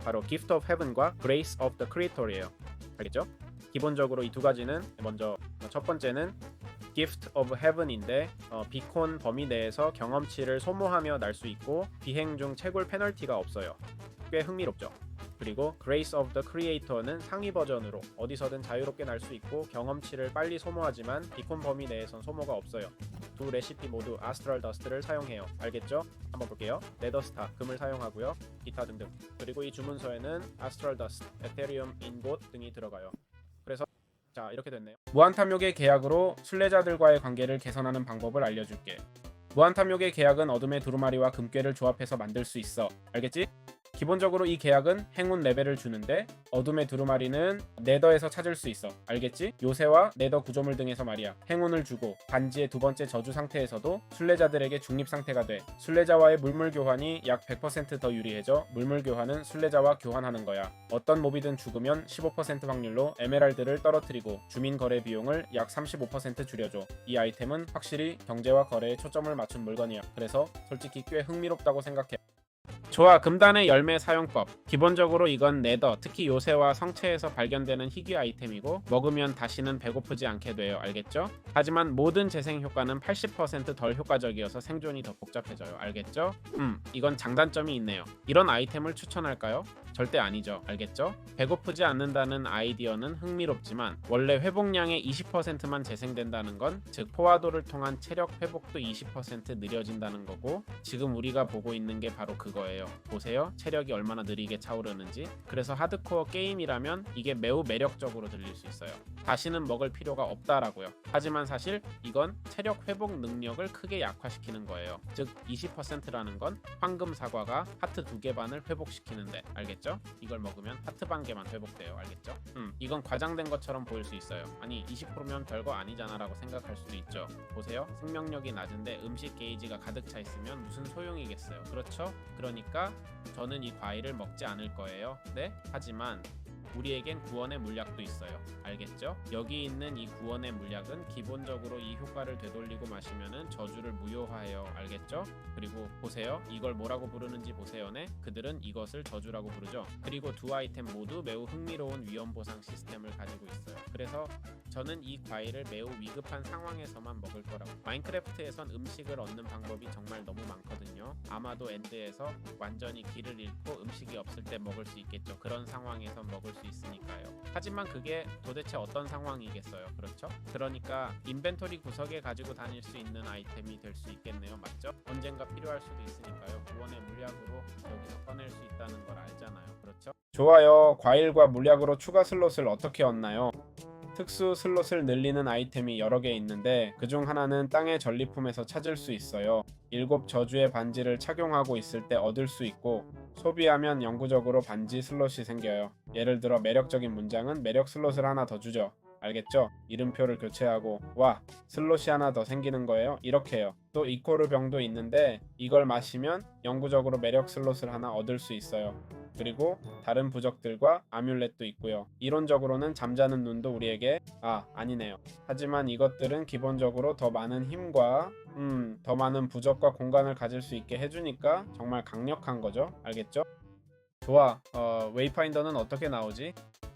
바로 Gift of Heaven과 Grace of the Creator이에요. 알겠죠? 기본적으로 이 두 가지는 먼저 첫 번째는 Gift of Heaven인데 비콘 범위 내에서 경험치를 소모하며 날 수 있고 비행 중 채굴 페널티가 없어요. 꽤 흥미롭죠? 그리고 Grace of the Creator는 상위 버전으로 어디서든 자유롭게 날 수 있고 경험치를 빨리 소모하지만 비콘 범위 내에선 소모가 없어요. 두 레시피 모두 아스트랄 더스트를 사용해요. 알겠죠? 한번 볼게요. 레더스타, 금을 사용하고요. 기타 등등. 그리고 이 주문서에는 아스트랄 더스트, 에테리움 인곳 등이 들어가요. 그래서 자 이렇게 됐네요. 무한탐욕의 계약으로 순례자들과의 관계를 개선하는 방법을 알려줄게. 무한탐욕의 계약은 어둠의 두루마리와 금괴를 조합해서 만들 수 있어. 알겠지? 기본적으로 이 계약은 행운 레벨을 주는데 어둠의 두루마리는 네더에서 찾을 수 있어. 알겠지? 요새와 네더 구조물 등에서 말이야. 행운을 주고 반지의 두 번째 저주 상태에서도 순례자들에게 중립 상태가 돼. 순례자와의 물물 교환이 약 100% 더 유리해져. 물물 교환은 순례자와 교환하는 거야. 어떤 몹이든 죽으면 15% 확률로 에메랄드를 떨어뜨리고 주민 거래 비용을 약 35% 줄여줘. 이 아이템은 확실히 경제와 거래에 초점을 맞춘 물건이야. 그래서 솔직히 꽤 흥미롭다고 생각해. 좋아, 금단의 열매 사용법. 기본적으로 이건 네더, 특히 요새와 성체에서 발견되는 희귀 아이템이고 먹으면 다시는 배고프지 않게 돼요. 알겠죠? 하지만 모든 재생 효과는 80%덜 효과적이어서 생존이 더 복잡해져요. 알겠죠? 이건 장단점이 있네요. 이런 아이템을 추천할까요? 절대 아니죠. 알겠죠? 배고프지 않는다는 아이디어는 흥미롭지만 원래 회복량의 20%만 재생된다는 건 즉 포화도를 통한 체력 회복도 20% 느려진다는 거고 지금 우리가 보고 있는 게 바로 그거예요. 보세요. 체력이 얼마나 느리게 차오르는지. 그래서 하드코어 게임이라면 이게 매우 매력적으로 들릴 수 있어요. 다시는 먹을 필요가 없다라고요. 하지만 사실 이건 체력 회복 능력을 크게 약화시키는 거예요. 즉 20%라는 건 황금 사과가 하트 2개 반을 회복시키는데 알겠죠? 이걸 먹으면 하트 반 개만 회복돼요. 알겠죠? 이건 과장된 것처럼 보일 수 있어요. 아니 20%면 별거 아니잖아 라고 생각할 수도 있죠. 보세요. 생명력이 낮은데 음식 게이지가 가득 차 있으면 무슨 소용이겠어요. 그렇죠? 그러니까 저는 이 과일을 먹지 않을 거예요. 네? 하지만 우리에겐 구원의 물약도 있어요. 알겠죠? 여기 있는 이 구원의 물약은 기본적으로 이 효과를 되돌리고 마시면은 저주를 무효화해요. 알겠죠? 그리고 보세요. 이걸 뭐라고 부르는지 보세요네. 그들은 이것을 저주라고 부르죠. 그리고 두 아이템 모두 매우 흥미로운 위험 보상 시스템을 가지고 있어요. 그래서 저는 이 과일을 매우 위급한 상황에서만 먹을 거라고. 마인크래프트에선 음식을 얻는 방법이 정말 너무 많거든요. 아마도 엔드에서 완전히 길을 잃고 음식이 없을 때 먹을 수 있겠죠. 그런 상황에서 먹을 수 있으니까요. 하지만 그게 도대체 어떤 상황이겠어요. 그렇죠? 그러니까 인벤토리 구석에 가지고 다닐 수 있는 아이템이 될 수 있겠네요. 맞죠? 언젠가 필요할 수도 있으니까요. 구원의 물약으로 여기서 꺼낼 수 있다는 걸 알잖아요. 그렇죠? 좋아요. 과일과 물약으로 추가 슬롯을 어떻게 얻나요? 특수 슬롯을 늘리는 아이템이 여러 개 있는데 그중 하나는 땅의 전리품에서 찾을 수 있어요. 7저주의 반지를 착용하고 있을 때 얻을 수 있고 소비하면 영구적으로 반지 슬롯이 생겨요. 예를 들어 매력적인 문장은 매력 슬롯을 하나 더 주죠. 알겠죠? 이름표를 교체하고 와 슬롯이 하나 더 생기는 거예요. 이렇게요. 또 이코르 병도 있는데 이걸 마시면 영구적으로 매력 슬롯을 하나 얻을 수 있어요. 그리고 다른 부적들과 아뮬렛도 있고요. 이론적으로는 잠자는 눈도 우리에게 아니네요. 하지만 이것들은 기본적으로 더 많은 힘과 더 많은 부적과 공간을 가질 수 있게 해주니까 정말 강력한 거죠. 알겠죠? 좋아. 웨이파인더는 어떻게 나오지?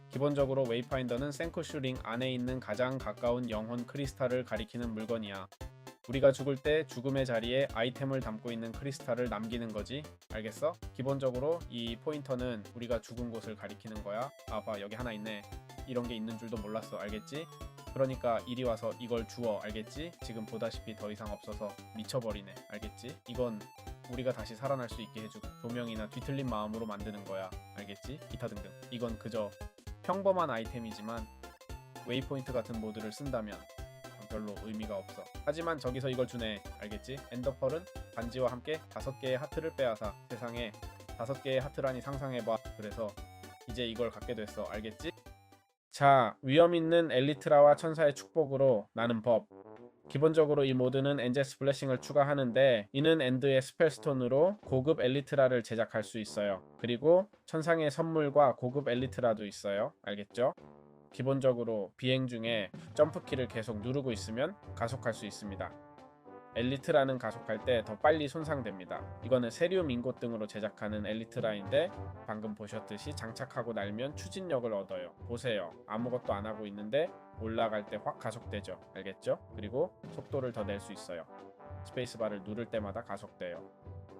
기본적으로 웨이파인더는 생크슈링 안에 있는 가장 가까운 영혼 크리스탈을 가리키는 물건이야. 우리가 죽을 때 죽음의 자리에 아이템을 담고 있는 크리스탈을 남기는 거지. 알겠어? 기본적으로 이 포인터는 우리가 죽은 곳을 가리키는 거야. 봐 여기 하나 있네. 이런 게 있는 줄도 몰랐어. 알겠지? 그러니까 이리 와서 이걸 주워. 알겠지? 지금 보다시피 더 이상 없어서 미쳐버리네. 알겠지? 이건 우리가 다시 살아날 수 있게 해주고 조명이나 뒤틀린 마음으로 만드는 거야. 알겠지? 기타 등등. 이건 그저 평범한 아이템이지만 웨이포인트 같은 모드를 쓴다면 별로 의미가 없어. 하지만 저기서 이걸 주네. 알겠지? 엔더펄은 반지와 함께 5개의 하트를 빼앗아. 세상에 5개의 하트라니 상상해봐. 그래서 이제 이걸 갖게 됐어. 알겠지? 자, 위험 있는 엘리트라와 천사의 축복으로 나는 법. 기본적으로 이 모드는 엔젤스 블레싱을 추가하는데 이는 엔드의 스펠스톤으로 고급 엘리트라를 제작할 수 있어요. 그리고 천상의 선물과 고급 엘리트라도 있어요. 알겠죠? 기본적으로 비행 중에 점프키를 계속 누르고 있으면 가속할 수 있습니다. 엘리트라는 가속할 때 더 빨리 손상됩니다. 이거는 세리움 인고 등으로 제작하는 엘리트라인데 방금 보셨듯이 장착하고 날면 추진력을 얻어요. 보세요. 아무것도 안 하고 있는데 올라갈 때 확 가속되죠. 알겠죠? 그리고 속도를 더 낼 수 있어요. 스페이스바를 누를 때마다 가속돼요.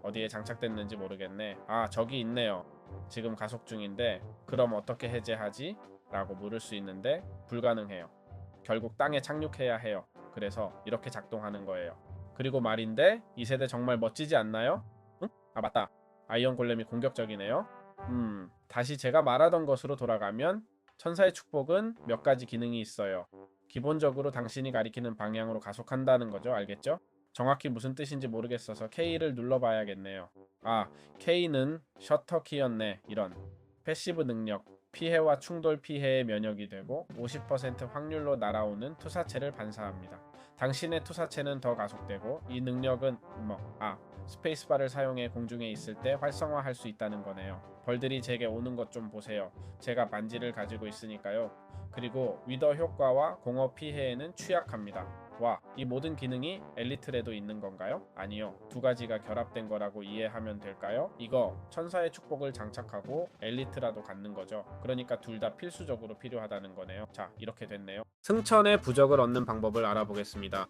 어디에 장착됐는지 모르겠네. 아, 저기 있네요. 지금 가속 중인데 그럼 어떻게 해제하지? 라고 물을 수 있는데 불가능해요. 결국 땅에 착륙해야 해요. 그래서 이렇게 작동하는 거예요. 그리고 말인데 이 세대 정말 멋지지 않나요? 응? 아, 맞다. 아이언 골렘이 공격적이네요. 다시 제가 말하던 것으로 돌아가면 천사의 축복은 몇 가지 기능이 있어요. 기본적으로 당신이 가리키는 방향으로 가속한다는 거죠. 알겠죠? 정확히 무슨 뜻인지 모르겠어서 K를 눌러봐야겠네요. 아, K는 셔터 키였네. 이런 패시브 능력, 피해와 충돌 피해에 면역이 되고 50% 확률로 날아오는 투사체를 반사합니다. 당신의 투사체는 더 가속되고 이 능력은 스페이스바를 사용해 공중에 있을 때 활성화할 수 있다는 거네요. 벌들이 제게 오는 것 좀 보세요. 제가 반지를 가지고 있으니까요. 그리고 위더 효과와 공업 피해에는 취약합니다. 와, 이 모든 기능이 엘리트에도 있는 건가요? 아니요. 두 가지가 결합된 거라고 이해하면 될까요? 이거 천사의 축복을 장착하고 엘리트라도 갖는 거죠. 그러니까 둘 다 필수적으로 필요하다는 거네요. 자, 이렇게 됐네요. 승천의 부적을 얻는 방법을 알아보겠습니다.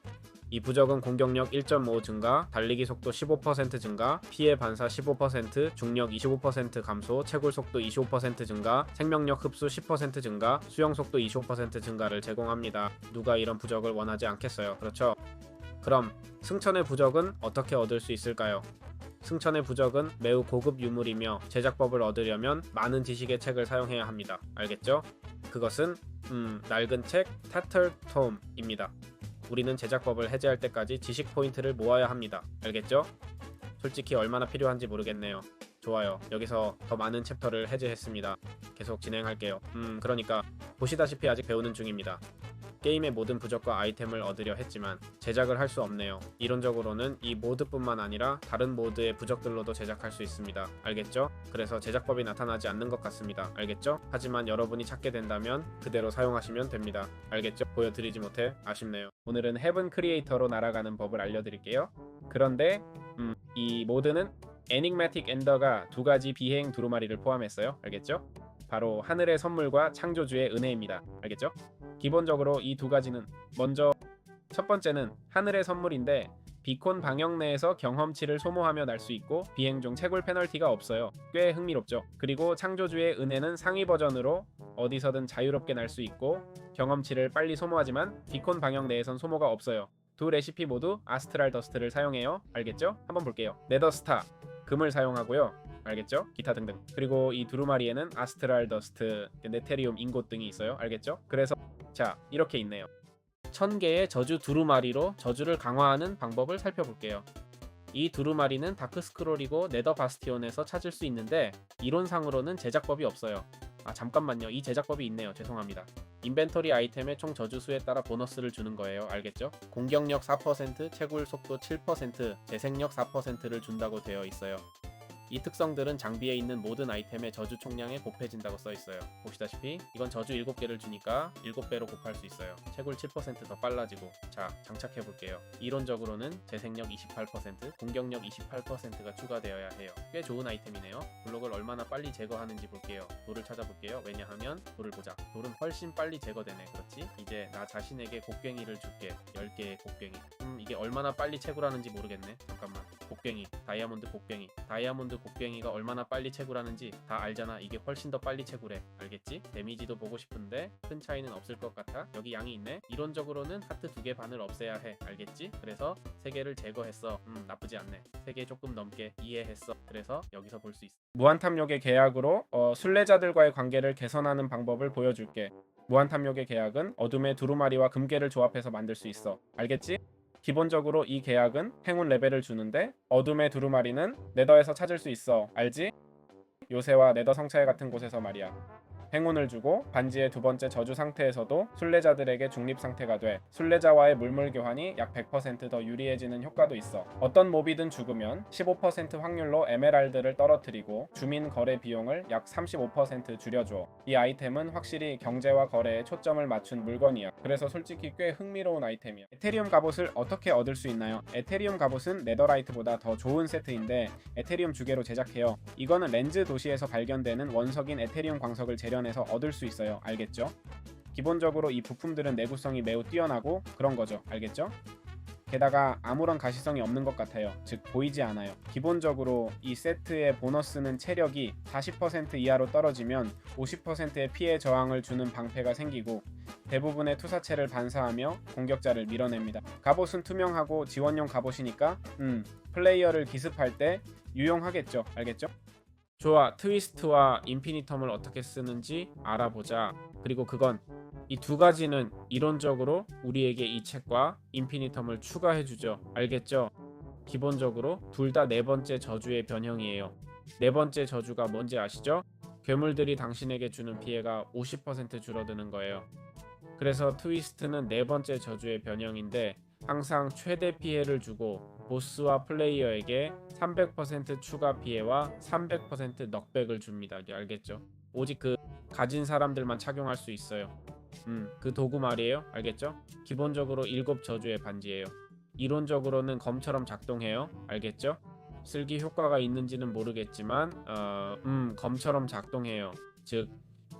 이 부적은 공격력 1.5 증가, 달리기 속도 15% 증가, 피해 반사 15%, 중력 25% 감소, 채굴 속도 25% 증가, 생명력 흡수 10% 증가, 수영 속도 25% 증가를 제공합니다. 누가 이런 부적을 원하지 않겠어요. 그렇죠? 그럼 승천의 부적은 어떻게 얻을 수 있을까요? 승천의 부적은 매우 고급 유물이며 제작법을 얻으려면 많은 지식의 책을 사용해야 합니다. 알겠죠? 그것은 낡은 책 타틀톰입니다. 우리는 제작법을 해제할 때까지 지식 포인트를 모아야 합니다. 알겠죠? 솔직히 얼마나 필요한지 모르겠네요. 좋아요. 여기서 더 많은 챕터를 해제했습니다. 계속 진행할게요. 그러니까 보시다시피 아직 배우는 중입니다. 게임의 모든 부적과 아이템을 얻으려 했지만 제작을 할 수 없네요. 이론적으로는 이 모드뿐만 아니라 다른 모드의 부적들로도 제작할 수 있습니다. 알겠죠? 그래서 제작법이 나타나지 않는 것 같습니다. 알겠죠? 하지만 여러분이 찾게 된다면 그대로 사용하시면 됩니다. 알겠죠? 보여드리지 못해 아쉽네요. 오늘은 헤븐 크리에이터로 날아가는 법을 알려드릴게요. 그런데 이 모드는 애닉매틱 엔더가 2가지 비행 두루마리를 포함했어요. 알겠죠? 바로 하늘의 선물과 창조주의 은혜입니다. 알겠죠? 기본적으로 이 2가지는 먼저 첫 번째는 하늘의 선물인데 비콘 방역 내에서 경험치를 소모하며 날 수 있고 비행 중 채굴 페널티가 없어요. 꽤 흥미롭죠? 그리고 창조주의 은혜는 상위 버전으로 어디서든 자유롭게 날 수 있고 경험치를 빨리 소모하지만 비콘 방역 내에선 소모가 없어요. 두 레시피 모두 아스트랄 더스트를 사용해요. 알겠죠? 한번 볼게요. 네더스타 금을 사용하고요. 알겠죠? 기타 등등. 그리고 이 두루마리에는 아스트랄 더스트, 네테리움 인고 등이 있어요. 알겠죠? 그래서 자, 이렇게 있네요. 1000개의 저주 두루마리로 저주를 강화하는 방법을 살펴볼게요. 이 두루마리는 다크스크롤이고 네더 바스티온에서 찾을 수 있는데 이론상으로는 제작법이 없어요. 아, 잠깐만요. 이 제작법이 있네요. 죄송합니다. 인벤토리 아이템의 총 저주수에 따라 보너스를 주는 거예요. 알겠죠? 공격력 4%, 채굴 속도 7%, 재생력 4%를 준다고 되어 있어요. 이 특성들은 장비에 있는 모든 아이템의 저주 총량에 곱해진다고 써있어요. 보시다시피 이건 저주 7개를 주니까 7배로 곱할 수 있어요. 채굴 7% 더 빨라지고. 자, 장착해볼게요. 이론적으로는 재생력 28%, 공격력 28%가 추가되어야 해요. 꽤 좋은 아이템이네요. 블록을 얼마나 빨리 제거하는지 볼게요. 돌을 찾아볼게요. 왜냐하면 돌을 보자. 돌은 훨씬 빨리 제거되네. 그렇지? 이제 나 자신에게 곡괭이를 줄게. 10개의 곡괭이. 이게 얼마나 빨리 채굴하는지 모르겠네. 잠깐만. 곡괭이, 다이아몬드 곡괭이. 다이아몬드 모드 곡괭이가 얼마나 빨리 채굴하는지 다 알잖아. 이게 훨씬 더 빨리 채굴해. 알겠지? 데미지도 보고 싶은데 큰 차이는 없을 것 같아. 여기 양이 있네. 이론적으로는 하트 2개 반을 없애야 해. 알겠지? 그래서 3개를 제거했어. 나쁘지 않네. 3개 조금 넘게 이해했어. 그래서 여기서 볼 수 있어. 무한탐욕의 계약으로 순례자들과의 관계를 개선하는 방법을 보여줄게. 무한탐욕의 계약은 어둠의 두루마리와 금괴를 조합해서 만들 수 있어. 알겠지? 기본적으로 이 계약은 행운 레벨을 주는데 어둠의 두루마리는 네더에서 찾을 수 있어. 알지? 요새와 네더 성차에 같은 곳에서 말이야. 행운을 주고 반지의 두 번째 저주 상태에서도 순례자들에게 중립 상태가 돼. 순례자와의 물물 교환이 약 100%더 유리해지는 효과도 있어. 어떤 몹이든 죽으면 15% 확률로 에메랄드를 떨어뜨리고 주민 거래 비용을 약 35% 줄여줘. 이 아이템은 확실히 경제와 거래에 초점을 맞춘 물건이야. 그래서 솔직히 꽤 흥미로운 아이템이야. 에테리움 갑옷을 어떻게 얻을 수 있나요? 에테리움 갑옷은 네더라이트보다 더 좋은 세트인데 에테리움 주개로 제작해요. 이거는 렌즈 도시에서 발견되는 원석인 에테리움 광석을 재련해서 얻을 수 있어요. 알겠죠? 기본적으로 이 부품들은 내구성이 매우 뛰어나고 그런 거죠. 알겠죠? 게다가 아무런 가시성이 없는 것 같아요. 즉 보이지 않아요. 기본적으로 이 세트의 보너스는 체력이 40% 이하로 떨어지면 50%의 피해 저항을 주는 방패가 생기고 대부분의 투사체를 반사하며 공격자를 밀어냅니다. 갑옷은 투명하고 지원용 갑옷이니까 플레이어를 기습할 때 유용하겠죠. 알겠죠? 좋아, 트위스트와 인피니텀을 어떻게 쓰는지 알아보자. 그리고 그건 이 두 가지는 이론적으로 우리에게 이 책과 인피니텀을 추가해주죠. 알겠죠? 기본적으로 둘 다 네 번째 저주의 변형이에요. 네 번째 저주가 뭔지 아시죠? 괴물들이 당신에게 주는 피해가 50% 줄어드는 거예요. 그래서 트위스트는 네 번째 저주의 변형인데 항상 최대 피해를 주고 보스와 플레이어에게 300% 추가 피해와 300% 넉백을 줍니다. 알겠죠? 오직 그 가진 사람들만 착용할 수 있어요. 그 도구 말이에요. 알겠죠? 기본적으로 7저주의 반지예요. 이론적으로는 검처럼 작동해요. 알겠죠? 쓸기 효과가 있는지는 모르겠지만 검처럼 작동해요. 즉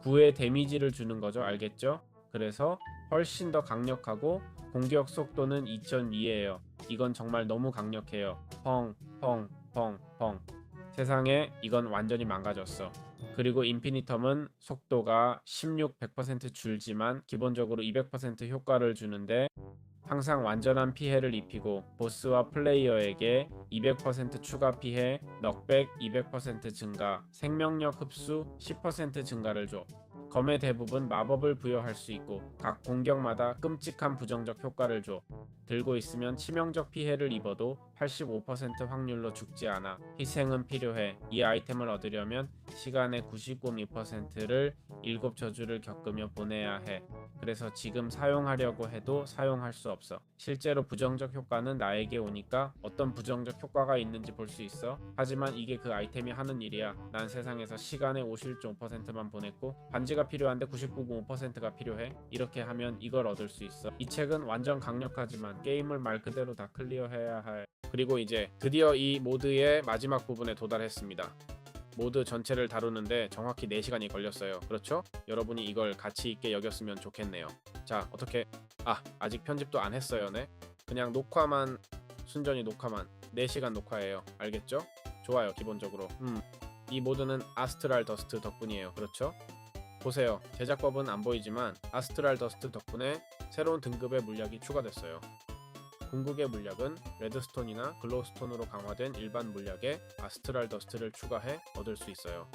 9의 데미지를 주는 거죠. 알겠죠? 그래서 훨씬 더 강력하고 공격 속도는 2002예요. 이건 정말 너무 강력해요. 펑. 세상에 이건 완전히 망가졌어. 그리고 인피니텀은 속도가 16, 100% 줄지만 기본적으로 200% 효과를 주는데 항상 완전한 피해를 입히고 보스와 플레이어에게 200% 추가 피해, 넉백 200% 증가, 생명력 흡수 10% 증가를 줘. 검의 대부분 마법을 부여할 수 있고 각 공격마다 끔찍한 부정적 효과를 줘. 들고 있으면 치명적 피해를 입어도 85% 확률로 죽지 않아. 희생은 필요해. 이 아이템을 얻으려면 시간의 99%를 7저주를 겪으며 보내야 해. 그래서 지금 사용하려고 해도 사용할 수 없어. 실제로 부정적 효과는 나에게 오니까 어떤 부정적 효과가 있는지 볼 수 있어. 하지만 이게 그 아이템이 하는 일이야. 난 세상에서 시간의 51.5%만 보냈고 반지가 필요한데 99.5%가 필요해. 이렇게 하면 이걸 얻을 수 있어. 이 책은 완전 강력하지만 게임을 말 그대로 다 클리어해야 할. 그리고 이제 드디어 이 모드의 마지막 부분에 도달했습니다. 모드 전체를 다루는데 정확히 4시간이 걸렸어요. 그렇죠? 여러분이 이걸 가치 있게 여겼으면 좋겠네요. 자, 어떻게 아직 편집도 안 했어요. 네. 그냥 녹화만 순전히 녹화만 4시간 녹화예요. 알겠죠? 좋아요. 기본적으로 이 모드는 아스트랄 더스트 덕분이에요. 그렇죠? 보세요. 제작법은 안 보이지만 아스트랄 더스트 덕분에 새로운 등급의 물약이 추가됐어요. 궁극의 물약은 레드스톤이나 글로우스톤으로 강화된 일반 물약에 아스트랄 더스트를 추가해 얻을 수 있어요.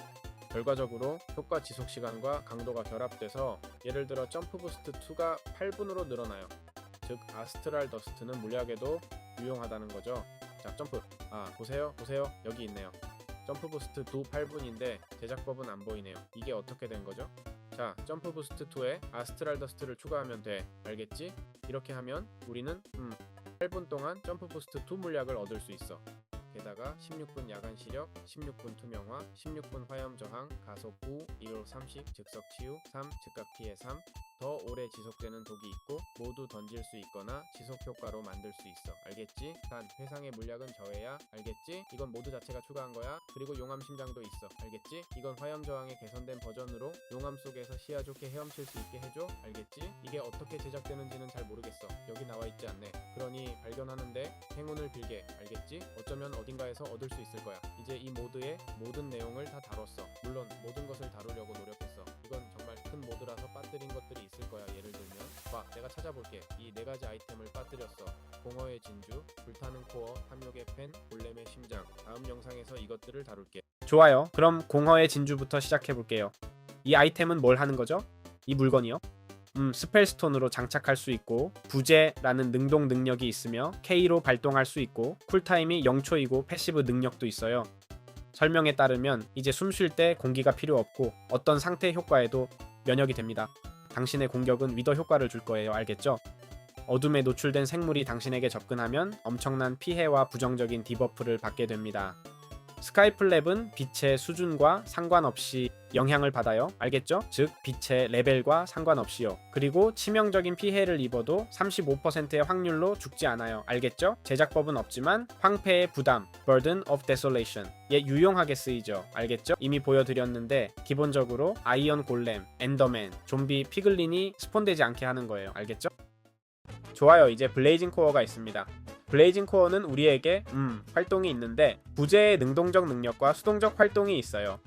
결과적으로 효과 지속 시간과 강도가 결합돼서 예를 들어 점프 부스트 2가 8분으로 늘어나요. 즉 아스트랄 더스트는 물약에도 유용하다는 거죠. 자, 점프. 보세요. 여기 있네요. 점프 부스트 2 8분인데 제작법은 안 보이네요. 이게 어떻게 된 거죠? 자, 점프 부스트 2에 아스트랄 더스트를 추가하면 돼. 알겠지? 이렇게 하면 우리는 8분 동안 점프 부스트 2 물약을 얻을 수 있어. 게다가 16분 야간 시력, 16분 투명화, 16분 화염 저항, 가속 9, 이로 30, 즉석 치유 3, 즉각 피해 3, 더 오래 지속되는 독이 있고 모두 던질 수 있거나 지속 효과로 만들 수 있어. 알겠지? 단 회상의 물약은 저해야. 알겠지? 이건 모드 자체가 추가한 거야. 그리고 용암 심장도 있어. 알겠지? 이건 화염 저항의 개선된 버전으로 용암 속에서 시야 좋게 헤엄칠 수 있게 해줘. 알겠지? 이게 어떻게 제작되는지는 잘 모르겠어. 여기 나와 있지 않네. 그러니 발견하는데 행운을 빌게. 알겠지? 어쩌면 어딘가에서 얻을 수 있을 거야. 이제 이 모드의 모든 내용을 다 다뤘어. 물론 모든 것을 다루려고 노력했어. 이건 정말 큰 모드라서 빠뜨린 것들이 있을 거야. 예를 들면 봐, 내가 찾아볼게. 이 4가지 아이템을 빠뜨렸어. 공허의 진주, 불타는 코어, 탐욕의 펜, 골렘의 심장. 다음 영상에서 이것들을 다룰게. 좋아요. 그럼 공허의 진주부터 시작해볼게요. 이 아이템은 뭘 하는 거죠? 이 물건이요? 스펠스톤으로 장착할 수 있고 부재라는 능동 능력이 있으며 K로 발동할 수 있고 쿨타임이 0초이고 패시브 능력도 있어요. 설명에 따르면 이제 숨 쉴 때 공기가 필요 없고 어떤 상태 효과에도 면역이 됩니다. 당신의 공격은 위더 효과를 줄 거예요. 알겠죠? 어둠에 노출된 생물이 당신에게 접근하면 엄청난 피해와 부정적인 디버프를 받게 됩니다. 스카이플랩은 빛의 수준과 상관없이 영향을 받아요. 알겠죠? 즉 빛의 레벨과 상관없이요. 그리고 치명적인 피해를 입어도 35%의 확률로 죽지 않아요. 알겠죠? 제작법은 없지만 황폐의 부담, Burden of Desolation 에 유용하게 쓰이죠. 알겠죠? 이미 보여드렸는데 기본적으로 아이언 골렘, 엔더맨, 좀비 피글린이 스폰되지 않게 하는 거예요. 알겠죠? 좋아요. 이제 블레이징 코어가 있습니다. 블레이징 코어는 우리에게 활동이 있는데 부재의 능동적 능력과 수동적 활동이 있어요.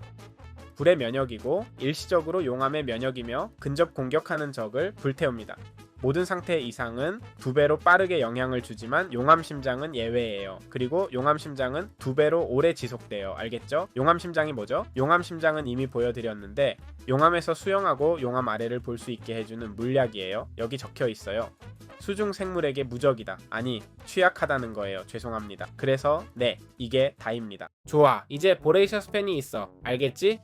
불의 면역이고 일시적으로 용암의 면역이며 근접 공격하는 적을 불태웁니다. 모든 상태 이상은 2배로 빠르게 영향을 주지만 용암 심장은 예외예요. 그리고 용암 심장은 2배로 오래 지속돼요. 알겠죠? 용암 심장이 뭐죠? 용암 심장은 이미 보여드렸는데 용암에서 수영하고 용암 아래를 볼 수 있게 해주는 물약이에요. 여기 적혀 있어요. 수중 생물에게 무적이다. 아니, 취약하다는 거예요. 죄송합니다. 그래서 네, 이게 다입니다. 좋아, 이제 보레이셔스 펜이 있어. 알겠지?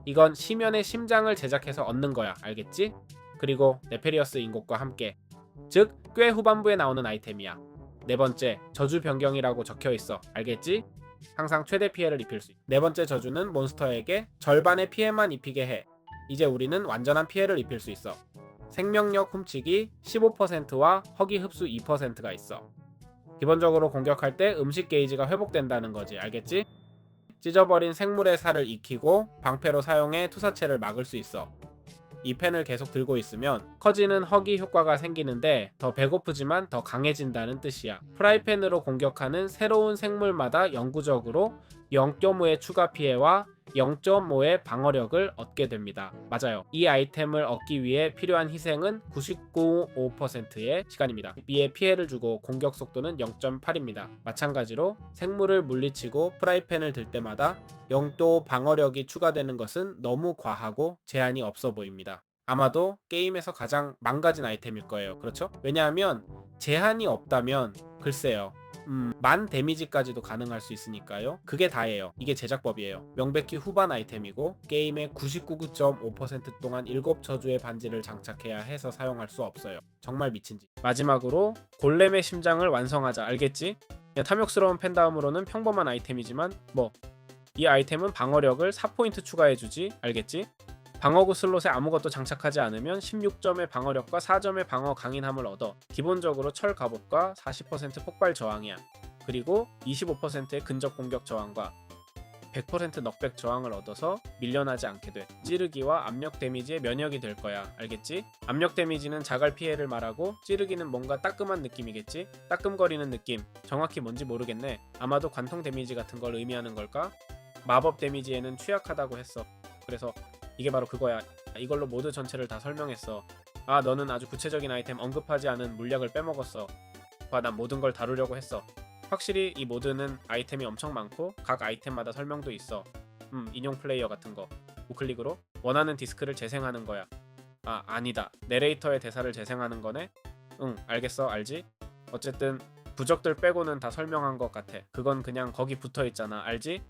이건 시면의 심장을 제작해서 얻는 거야. 알겠지? 그리고 네페리어스 인곡과 함께, 즉 꽤 후반부에 나오는 아이템이야. 4번째, 저주 변경이라고 적혀 있어. 알겠지? 항상 최대 피해를 입힐 수 있어. 4번째 저주는 몬스터에게 절반의 피해만 입히게 해. 이제 우리는 완전한 피해를 입힐 수 있어. 생명력 훔치기 15%와 허기 흡수 2%가 있어. 기본적으로 공격할 때 음식 게이지가 회복된다는 거지. 알겠지? 찢어버린 생물의 살을 익히고 방패로 사용해 투사체를 막을 수 있어. 이 펜을 계속 들고 있으면 커지는 허기 효과가 생기는데 더 배고프지만 더 강해진다는 뜻이야. 프라이팬으로 공격하는 새로운 생물마다 영구적으로 0.5의 추가 피해와 0.5의 방어력을 얻게 됩니다. 맞아요. 이 아이템을 얻기 위해 필요한 희생은 99.5%의 시간입니다. 이에 피해를 주고 공격 속도는 0.8입니다. 마찬가지로 생물을 물리치고 프라이팬을 들 때마다 0도 방어력이 추가되는 것은 너무 과하고 제한이 없어 보입니다. 아마도 게임에서 가장 망가진 아이템일 거예요. 그렇죠? 왜냐하면 제한이 없다면 글쎄요. 만 데미지까지도 가능할 수 있으니까요. 그게 다예요. 이게 제작법이에요. 명백히 후반 아이템이고 게임의 99.5% 동안 7저주의 반지를 장착해야 해서 사용할 수 없어요. 정말 미친짓. 마지막으로 골렘의 심장을 완성하자. 알겠지? 탐욕스러운 펜 다음으로는 평범한 아이템이지만 이 아이템은 방어력을 4포인트 추가해주지. 알겠지? 방어구 슬롯에 아무것도 장착하지 않으면 16점의 방어력과 4점의 방어 강인함을 얻어. 기본적으로 철 갑옷과 40% 폭발 저항이야. 그리고 25%의 근접 공격 저항과 100% 넉백 저항을 얻어서 밀려나지 않게 돼. 찌르기와 압력 데미지에 면역이 될 거야. 알겠지? 압력 데미지는 자갈 피해를 말하고 찌르기는 뭔가 따끔한 느낌이겠지? 따끔거리는 느낌. 정확히 뭔지 모르겠네. 아마도 관통 데미지 같은 걸 의미하는 걸까? 마법 데미지에는 취약하다고 했어. 그래서 이게 바로 그거야. 이걸로 모드 전체를 다 설명했어. 아, 너는 아주 구체적인 아이템 언급하지 않은 물약을 빼먹었어. 봐, 난 모든 걸 다루려고 했어. 확실히 이 모드는 아이템이 엄청 많고 각 아이템마다 설명도 있어. 인용 플레이어 같은 거. 우클릭으로 원하는 디스크를 재생하는 거야. 아, 아니다. 내레이터의 대사를 재생하는 거네? 응, 알겠어. 알지? 어쨌든 부적들 빼고는 다 설명한 것 같아. 그건 그냥 거기 붙어있잖아. 알지?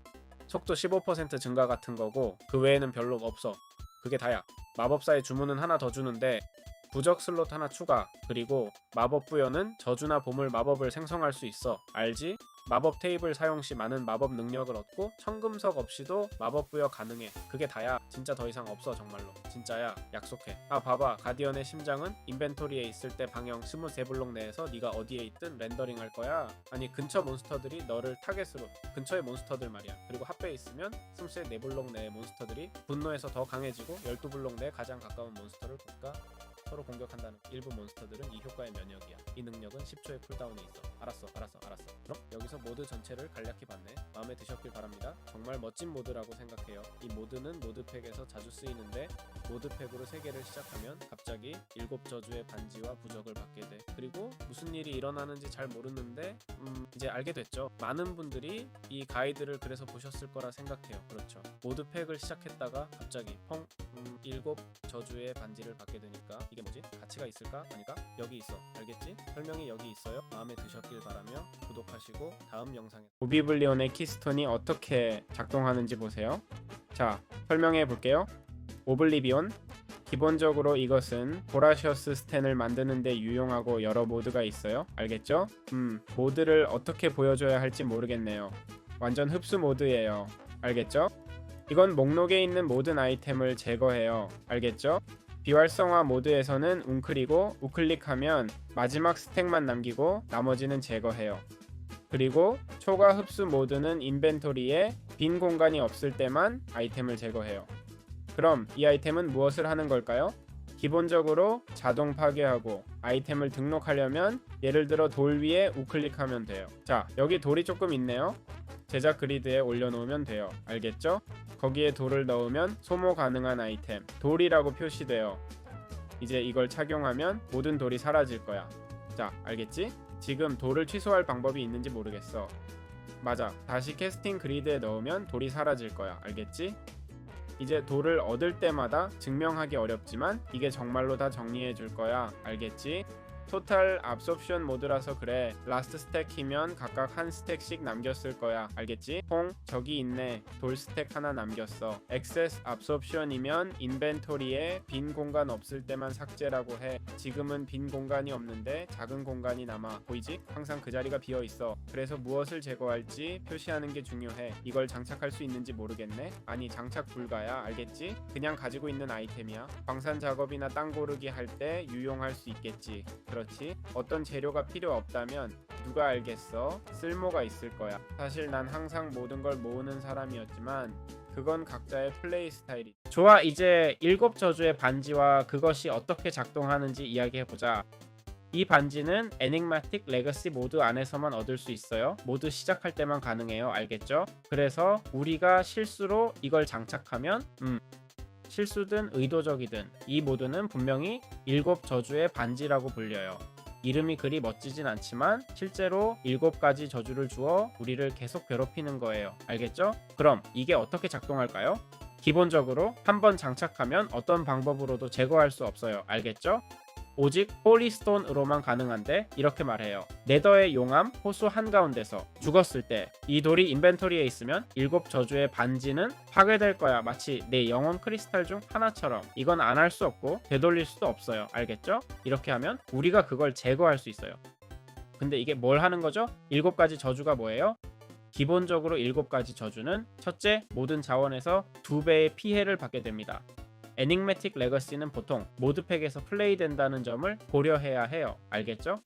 속도 15% 증가 같은 거고 그 외에는 별로 없어. 그게 다야. 마법사의 주문은 하나 더 주는데 부적 슬롯 하나 추가. 그리고 마법 부여는 저주나 보물 마법을 생성할 수 있어. 알지? 마법 테이블 사용 시 많은 마법 능력을 얻고 청금석 없이도 마법 부여 가능해. 그게 다야. 진짜 더 이상 없어. 정말로. 진짜야. 약속해. 아, 봐봐. 가디언의 심장은 인벤토리에 있을 때 방향 23블록 내에서 네가 어디에 있든 렌더링 할 거야. 아니, 근처 몬스터들이 너를 타겟으로. 근처의 몬스터들 말이야. 그리고 핫배에 있으면 24블록 내의 몬스터들이 분노해서 더 강해지고 12블록 내에 가장 가까운 몬스터를 볼까? 서로 공격한다는 일부 몬스터들은 이 효과의 면역이야. 이 능력은 10초의 쿨다운이 있어. 알았어. 그럼 여기서 모드 전체를 간략히 봤네. 마음에 드셨길 바랍니다. 정말 멋진 모드라고 생각해요. 이 모드는 모드팩에서 자주 쓰이는데 모드팩으로 3개를 시작하면 갑자기 7저주의 반지와 부적을 받게 돼. 그리고 무슨 일이 일어나는지 잘 모르는데 이제 알게 됐죠. 많은 분들이 이 가이드를 그래서 보셨을 거라 생각해요. 그렇죠. 모드팩을 시작했다가 갑자기 7저주의 반지를 받게 되니까 이게 뭐지? 가치가 있을까? 아닐까? 여기 있어. 알겠지? 설명이 여기 있어요. 마음에 드셨길 바라며 구독하시고 다음 영상에 오비블리온의 키스톤이 어떻게 작동하는지 보세요. 자, 설명해 볼게요. 오블리비온, 기본적으로 이것은 보라시어스 스탠을 만드는 데 유용하고 여러 모드가 있어요. 알겠죠? 모드를 어떻게 보여줘야 할지 모르겠네요. 완전 흡수 모드예요. 알겠죠? 이건 목록에 있는 모든 아이템을 제거해요. 알겠죠? 비활성화 모드에서는 웅크리고 우클릭하면 마지막 스택만 남기고 나머지는 제거해요. 그리고 초과 흡수 모드는 인벤토리에 빈 공간이 없을 때만 아이템을 제거해요. 그럼 이 아이템은 무엇을 하는 걸까요? 기본적으로 자동 파괴하고 아이템을 등록하려면 예를 들어 돌 위에 우클릭하면 돼요. 자, 여기 돌이 조금 있네요. 제작 그리드에 올려놓으면 돼요. 알겠죠? 거기에 돌을 넣으면 소모 가능한 아이템 돌이라고 표시돼요. 이제 이걸 착용하면 모든 돌이 사라질 거야. 자, 알겠지? 지금 돌을 취소할 방법이 있는지 모르겠어. 맞아, 다시 캐스팅 그리드에 넣으면 돌이 사라질 거야. 알겠지? 이제 돌을 얻을 때마다 증명하기 어렵지만 이게 정말로 다 정리해 줄 거야. 알겠지? 토탈 압소프션 모드라서 그래. 라스트 스택 키면 각각 한 스택씩 남겼을 거야. 알겠지? 저기 있네. 돌 스택 하나 남겼어. 액세스 압소프션이면 인벤토리에 빈 공간 없을 때만 삭제라고 해. 지금은 빈 공간이 없는데 작은 공간이 남아. 보이지? 항상 그 자리가 비어 있어. 그래서 무엇을 제거할지 표시하는 게 중요해. 이걸 장착할 수 있는지 모르겠네. 아니, 장착 불가야. 알겠지? 그냥 가지고 있는 아이템이야. 광산 작업이나 땅 고르기 할 때 유용할 수 있겠지. 그렇지? 어떤 재료가 필요 없다면 누가 알겠어? 쓸모가 있을 거야. 사실 난 항상 모든 걸 모으는 사람이었지만 그건 각자의 플레이 스타일이. 좋아, 이제 7저주의 반지와 그것이 어떻게 작동하는지 이야기해보자. 이 반지는 에닉마틱 레거시 모드 안에서만 얻을 수 있어요. 모드 시작할 때만 가능해요. 알겠죠? 그래서 우리가 실수로 이걸 장착하면 실수든 의도적이든 이 모드는 분명히 7저주의 반지라고 불려요. 이름이 그리 멋지진 않지만 실제로 7가지 저주를 주어 우리를 계속 괴롭히는 거예요. 알겠죠? 그럼 이게 어떻게 작동할까요? 기본적으로 한번 장착하면 어떤 방법으로도 제거할 수 없어요. 알겠죠? 오직 홀리스톤으로만 가능한데 이렇게 말해요. 네더의 용암 호수 한가운데서 죽었을 때 이 돌이 인벤토리에 있으면 7저주의 반지는 파괴될 거야. 마치 내 영혼 크리스탈 중 하나처럼. 이건 안 할 수 없고 되돌릴 수도 없어요. 알겠죠? 이렇게 하면 우리가 그걸 제거할 수 있어요. 근데 이게 뭘 하는 거죠? 7가지 저주가 뭐예요? 기본적으로 7가지 저주는 첫째, 모든 자원에서 2배의 피해를 받게 됩니다. 에닉매틱 레거시는 보통 모드팩에서 플레이된다는 점을 고려해야 해요. 알겠죠?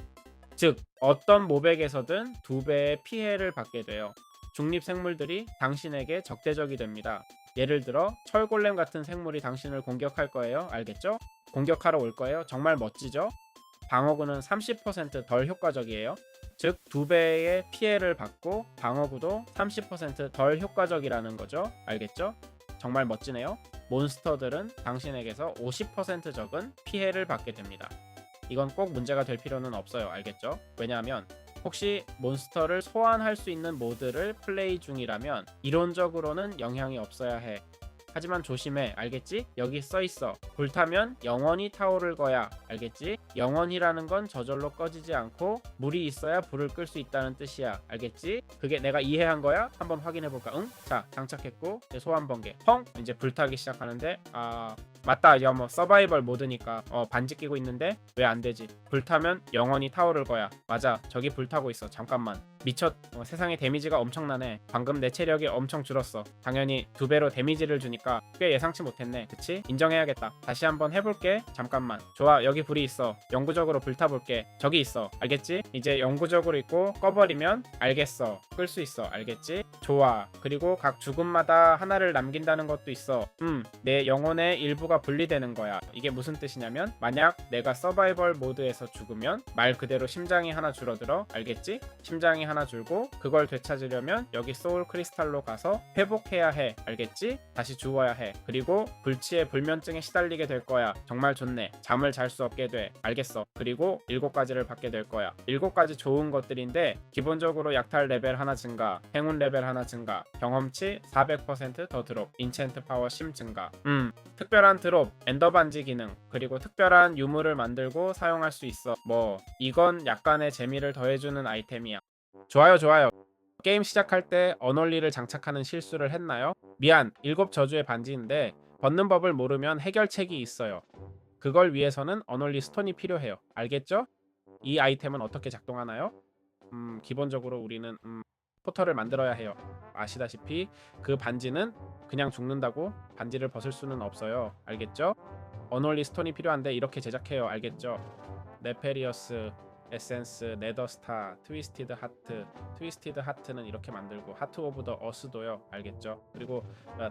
즉, 어떤 모백에서든 2배의 피해를 받게 돼요. 중립생물들이 당신에게 적대적이 됩니다. 예를 들어 철골렘 같은 생물이 당신을 공격할 거예요. 알겠죠? 공격하러 올 거예요. 정말 멋지죠? 방어구는 30% 덜 효과적이에요. 즉 2배의 피해를 받고 방어구도 30% 덜 효과적이라는 거죠. 알겠죠? 정말 멋지네요. 몬스터들은 당신에게서 50% 적은 피해를 받게 됩니다. 이건 꼭 문제가 될 필요는 없어요. 알겠죠? 왜냐하면 혹시 몬스터를 소환할 수 있는 모드를 플레이 중이라면 이론적으로는 영향이 없어야 해. 하지만 조심해. 알겠지? 여기 써있어. 불타면 영원히 타오를 거야. 알겠지? 영원이라는 건 저절로 꺼지지 않고 물이 있어야 불을 끌 수 있다는 뜻이야. 알겠지? 그게 내가 이해한 거야? 한번 확인해볼까? 응? 자, 장착했고 이제 소환 번개 이제 불타기 시작하는데 맞다. 이제 뭐 서바이벌 모드니까 반지 끼고 있는데 왜 안 되지? 불타면 영원히 타오를 거야. 맞아, 저기 불타고 있어. 잠깐만. 미쳤. 세상에 데미지가 엄청나네. 방금 내 체력이 엄청 줄었어. 당연히 2배로 데미지를 주니까 꽤 예상치 못했네. 그치? 인정해야겠다. 다시 한번 해볼게. 잠깐만. 좋아, 여기 불이 있어. 영구적으로 불타볼게. 저기 있어. 알겠지? 이제 영구적으로 있고 꺼버리면 알겠어. 끌 수 있어. 알겠지? 좋아. 그리고 각 죽음마다 하나를 남긴다는 것도 있어. 내 영혼의 일부가 분리되는 거야. 이게 무슨 뜻이냐면 만약 내가 서바이벌 모드에서 죽으면 말 그대로 심장이 하나 줄어들어. 알겠지? 심장이 하나 줄고 그걸 되찾으려면 여기 소울 크리스탈로 가서 회복해야 해. 알겠지? 다시 주워야 해. 그리고 불치의 불면증에 시달리게 될 거야. 정말 좋네. 잠을 잘 수 없게 돼. 알겠어. 그리고 7가지를 받게 될 거야. 7가지 좋은 것들인데 기본적으로 약탈 레벨 하나 증가, 행운 레벨 하나 증가, 경험치 400%더 드롭, 인챈트 파워 10 증가. 특별한 드롭, 엔더 반지 기능, 그리고 특별한 유물을 만들고 사용할 수 있어. 뭐 이건 약간의 재미를 더해주는 아이템이야. 좋아요, 좋아요. 게임 시작할 때 언원리를 장착하는 실수를 했나요? 미안, 7저주의 반지인데 벗는 법을 모르면 해결책이 있어요. 그걸 위해서는 언원리 스톤이 필요해요. 알겠죠? 이 아이템은 어떻게 작동하나요? 기본적으로 우리는 포털을 만들어야 해요. 아시다시피 그 반지는 그냥 죽는다고 반지를 벗을 수는 없어요. 알겠죠? 언원리 스톤이 필요한데 이렇게 제작해요. 알겠죠? 네페리어스, 에센스, 네더스타, 트위스티드 하트. 트위스티드 하트는 이렇게 만들고 하트 오브 더 어스도요. 알겠죠? 그리고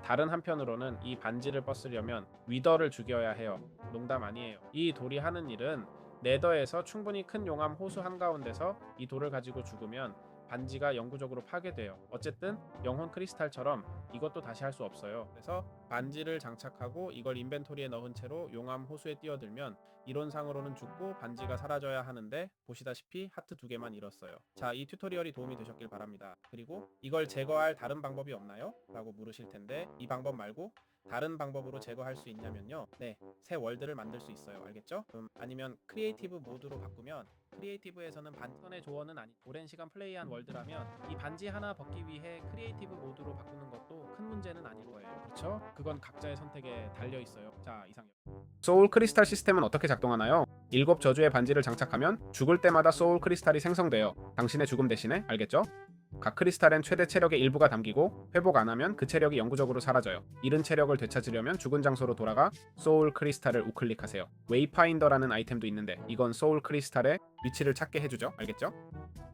다른 한편으로는 이 반지를 벗으려면 위더를 죽여야 해요. 농담 아니에요. 이 돌이 하는 일은 네더에서 충분히 큰 용암 호수 한가운데서 이 돌을 가지고 죽으면 반지가 영구적으로 파괴돼요. 어쨌든 영혼 크리스탈처럼 이것도 다시 할 수 없어요. 그래서 반지를 장착하고 이걸 인벤토리에 넣은 채로 용암 호수에 뛰어들면 이론상으로는 죽고 반지가 사라져야 하는데 보시다시피 하트 2개만 잃었어요. 자, 이 튜토리얼이 도움이 되셨길 바랍니다. 그리고 이걸 제거할 다른 방법이 없나요? 라고 물으실 텐데 이 방법 말고 다른 방법으로 제거할 수 있냐면요. 네, 새 월드를 만들 수 있어요. 알겠죠? 아니면 크리에이티브 모드로 바꾸면 크리에이티브에서는 반전의 조언은 아니 오랜 시간 플레이한 월드라면 이 반지 하나 벗기 위해 크리에이티브 모드로 바꾸는 것도 큰 문제는 아닐 거예요. 그렇죠? 그건 각자의 선택에 달려 있어요. 자, 이상이요. 소울 크리스탈 시스템은 어떻게 작동하나요? 7저주의 반지를 장착하면 죽을 때마다 소울 크리스탈이 생성돼요. 당신의 죽음 대신에. 알겠죠? 각 크리스탈엔 최대 체력의 일부가 담기고 회복 안 하면 그 체력이 영구적으로 사라져요. 잃은 체력을 되찾으려면 죽은 장소로 돌아가 소울 크리스탈을 우클릭하세요. 웨이파인더라는 아이템도 있는데 이건 소울 크리스탈의 위치를 찾게 해주죠. 알겠죠?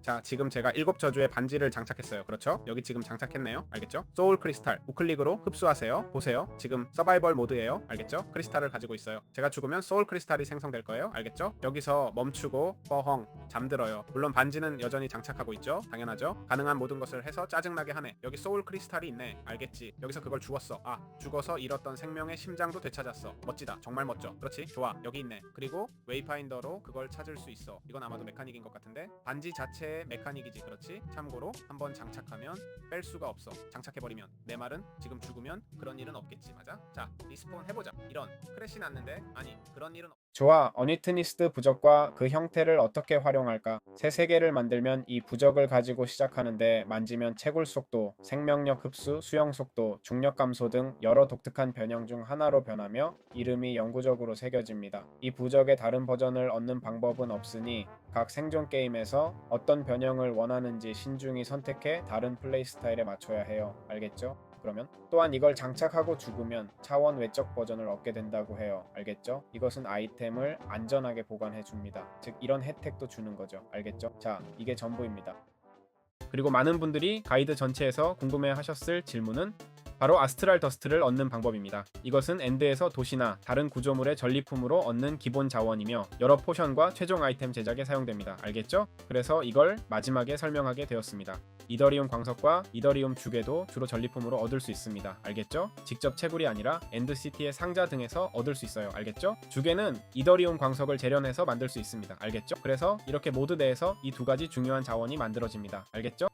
자, 지금 제가 7저주의 반지를 장착했어요. 그렇죠? 여기 지금 장착했네요. 알겠죠? 소울 크리스탈 우클릭으로 흡수하세요. 보세요. 지금 서바이벌 모드예요. 알겠죠? 크리스탈을 가지고 있어요. 제가 죽으면 소울 크리스탈이 생성될 거예요. 알겠죠? 여기서 멈추고 뻐헝 잠들어요. 물론 반지는 여전히 장착하고 있죠. 당연하죠? 가능한 모든 것을 해서 짜증나게 하네. 여기 소울 크리스탈이 있네. 알겠지? 여기서 그걸 주웠어. 아, 죽어서 잃었던 생명의 심장도 되찾았어. 멋지다. 정말 멋져. 그렇지? 좋아. 여기 있네. 그리고 웨이파인더로 그걸 찾을 수 있어. 이건 아마도 메카닉인 것 같은데 반지 자체의 메카닉이지. 그렇지? 참고로 한번 장착하면 뺄 수가 없어. 장착해버리면. 내 말은 지금 죽으면 그런 일은 없겠지. 맞아? 자, 리스폰 해보자. 이런 크래시 났는데 아니 그런 일은 좋아. 어니트니스트 부적과 그 형태를 어떻게 활용할까? 새 세계를 만들면 이 부적을 가지고 시작하는데 만지면 채굴 속도, 생명력 흡수, 수영 속도, 중력 감소 등 여러 독특한 변형 중 하나로 변하며 이름이 영구적으로 새겨집니다. 이 부적의 다른 버전을 얻는 방법은 없으니 각 생존 게임에서 어떤 변형을 원하는지 신중히 선택해 다른 플레이 스타일에 맞춰야 해요. 알겠죠? 그러면 또한 이걸 장착하고 죽으면 차원 외적 버전을 얻게 된다고 해요. 알겠죠? 이것은 아이템을 안전하게 보관해 줍니다. 즉 이런 혜택도 주는 거죠. 알겠죠? 자, 이게 전부입니다. 그리고 많은 분들이 가이드 전체에서 궁금해 하셨을 질문은 바로 아스트랄 더스트를 얻는 방법입니다. 이것은 엔드에서 도시나 다른 구조물의 전리품으로 얻는 기본 자원이며 여러 포션과 최종 아이템 제작에 사용됩니다. 알겠죠? 그래서 이걸 마지막에 설명하게 되었습니다. 이더리움 광석과 이더리움 주개도 주로 전리품으로 얻을 수 있습니다. 알겠죠? 직접 채굴이 아니라 엔드시티의 상자 등에서 얻을 수 있어요. 알겠죠? 주개는 이더리움 광석을 재련해서 만들 수 있습니다. 알겠죠? 그래서 이렇게 모드 내에서 이 2가지 중요한 자원이 만들어집니다. 알겠죠?